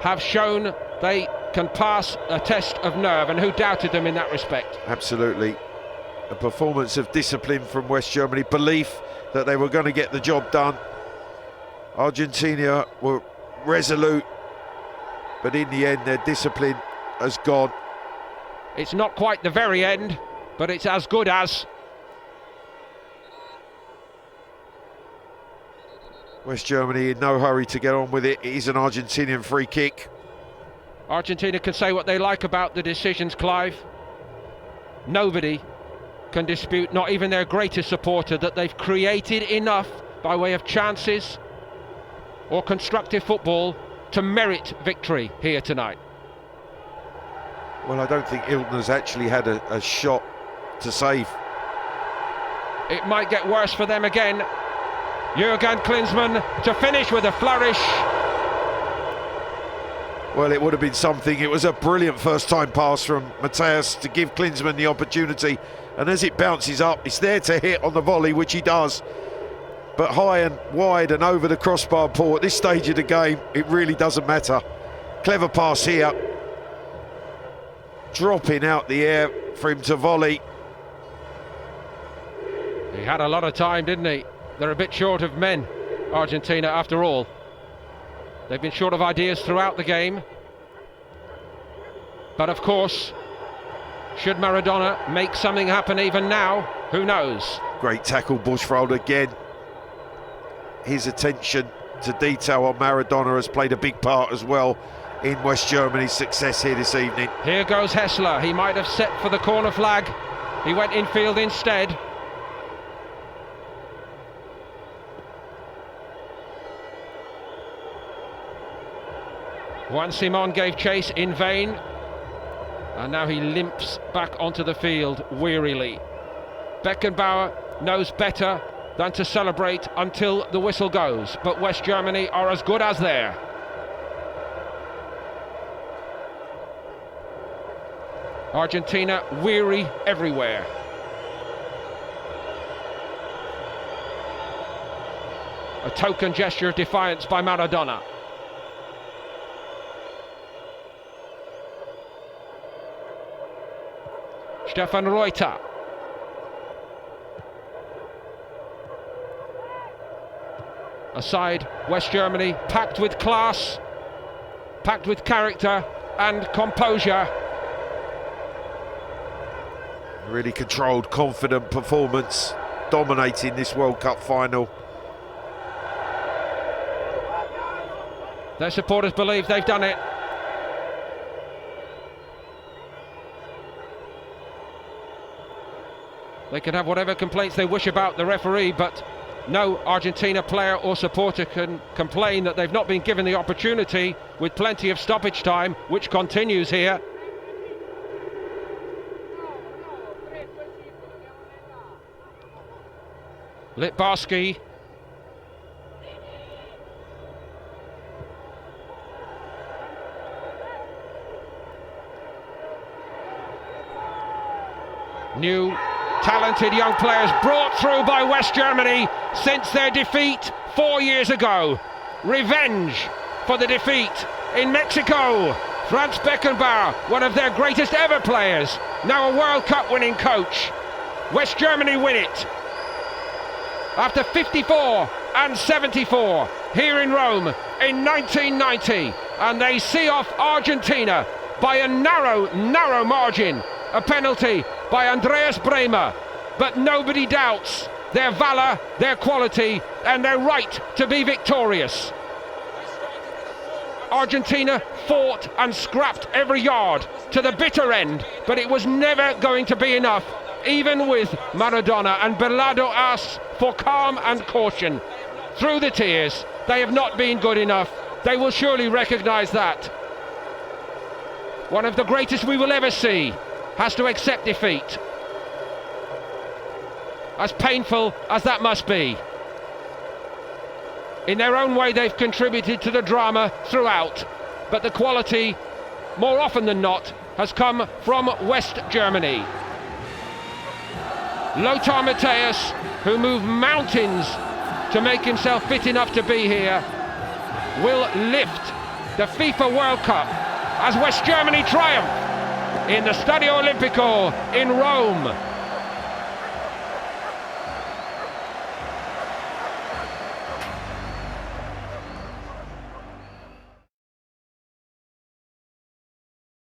S1: have shown they can pass a test of nerve, and who doubted them in that respect?
S2: Absolutely. A performance of discipline from West Germany, belief that they were going to get the job done. Argentina were resolute, but in the end their discipline has gone.
S1: It's not quite the very end, but it's as good as.
S2: West Germany in no hurry to get on with it. It is an Argentinian free kick.
S1: Argentina can say what they like about the decisions, Clive. Nobody can dispute, not even their greatest supporter, that they've created enough by way of chances or constructive football to merit victory here tonight.
S2: Well, I don't think Iltner's actually had a shot to save.
S1: It might get worse for them again. Jurgen Klinsmann to finish with a flourish.
S2: Well, it would have been something. It was a brilliant first-time pass from Mateus to give Klinsmann the opportunity, and as it bounces up, it's there to hit on the volley, which he does. But high and wide and over the crossbar, Paul, at this stage of the game, it really doesn't matter. Clever pass here. Dropping out the air for him to volley.
S1: He had a lot of time, didn't he? They're a bit short of men, Argentina, after all. They've been short of ideas throughout the game. But of course, should Maradona make something happen even now, who knows?
S2: Great tackle, Bushfold again. His attention to detail on Maradona has played a big part as well in West Germany's success here this evening.
S1: Here goes Hessler. He might have set for the corner flag. He went infield instead. Juan Simon gave chase in vain, and now he limps back onto the field wearily. Beckenbauer knows better than to celebrate until the whistle goes, but West Germany are as good as there. Argentina weary everywhere. A token gesture of defiance by Maradona. Stefan Reuter. Aside, West Germany, packed with class, packed with character and composure.
S2: Really controlled, confident performance dominating this World Cup final.
S1: Their supporters believe they've done it. They can have whatever complaints they wish about the referee, but no Argentina player or supporter can complain that they've not been given the opportunity, with plenty of stoppage time, which continues here. Litbarski. New talented young players brought through by West Germany since their defeat 4 years ago. Revenge for the defeat in Mexico. Franz Beckenbauer, one of their greatest ever players, now a World Cup winning coach. West Germany win it after 54 and 74 here in Rome in 1990, and they see off Argentina by a narrow margin. A penalty by Andreas Bremer, but nobody doubts their valour, their quality and their right to be victorious. Argentina fought and scrapped every yard to the bitter end, but it was never going to be enough, even with Maradona, and Belado asks for calm and caution. Through the tears, they have not been good enough. They will surely recognise that. One of the greatest we will ever see has to accept defeat, as painful as that must be. In their own way, they've contributed to the drama throughout, but the quality, more often than not, has come from West Germany. Lothar Matthäus, who moved mountains to make himself fit enough to be here, will lift the FIFA World Cup as West Germany triumph in the Stadio Olimpico in Rome.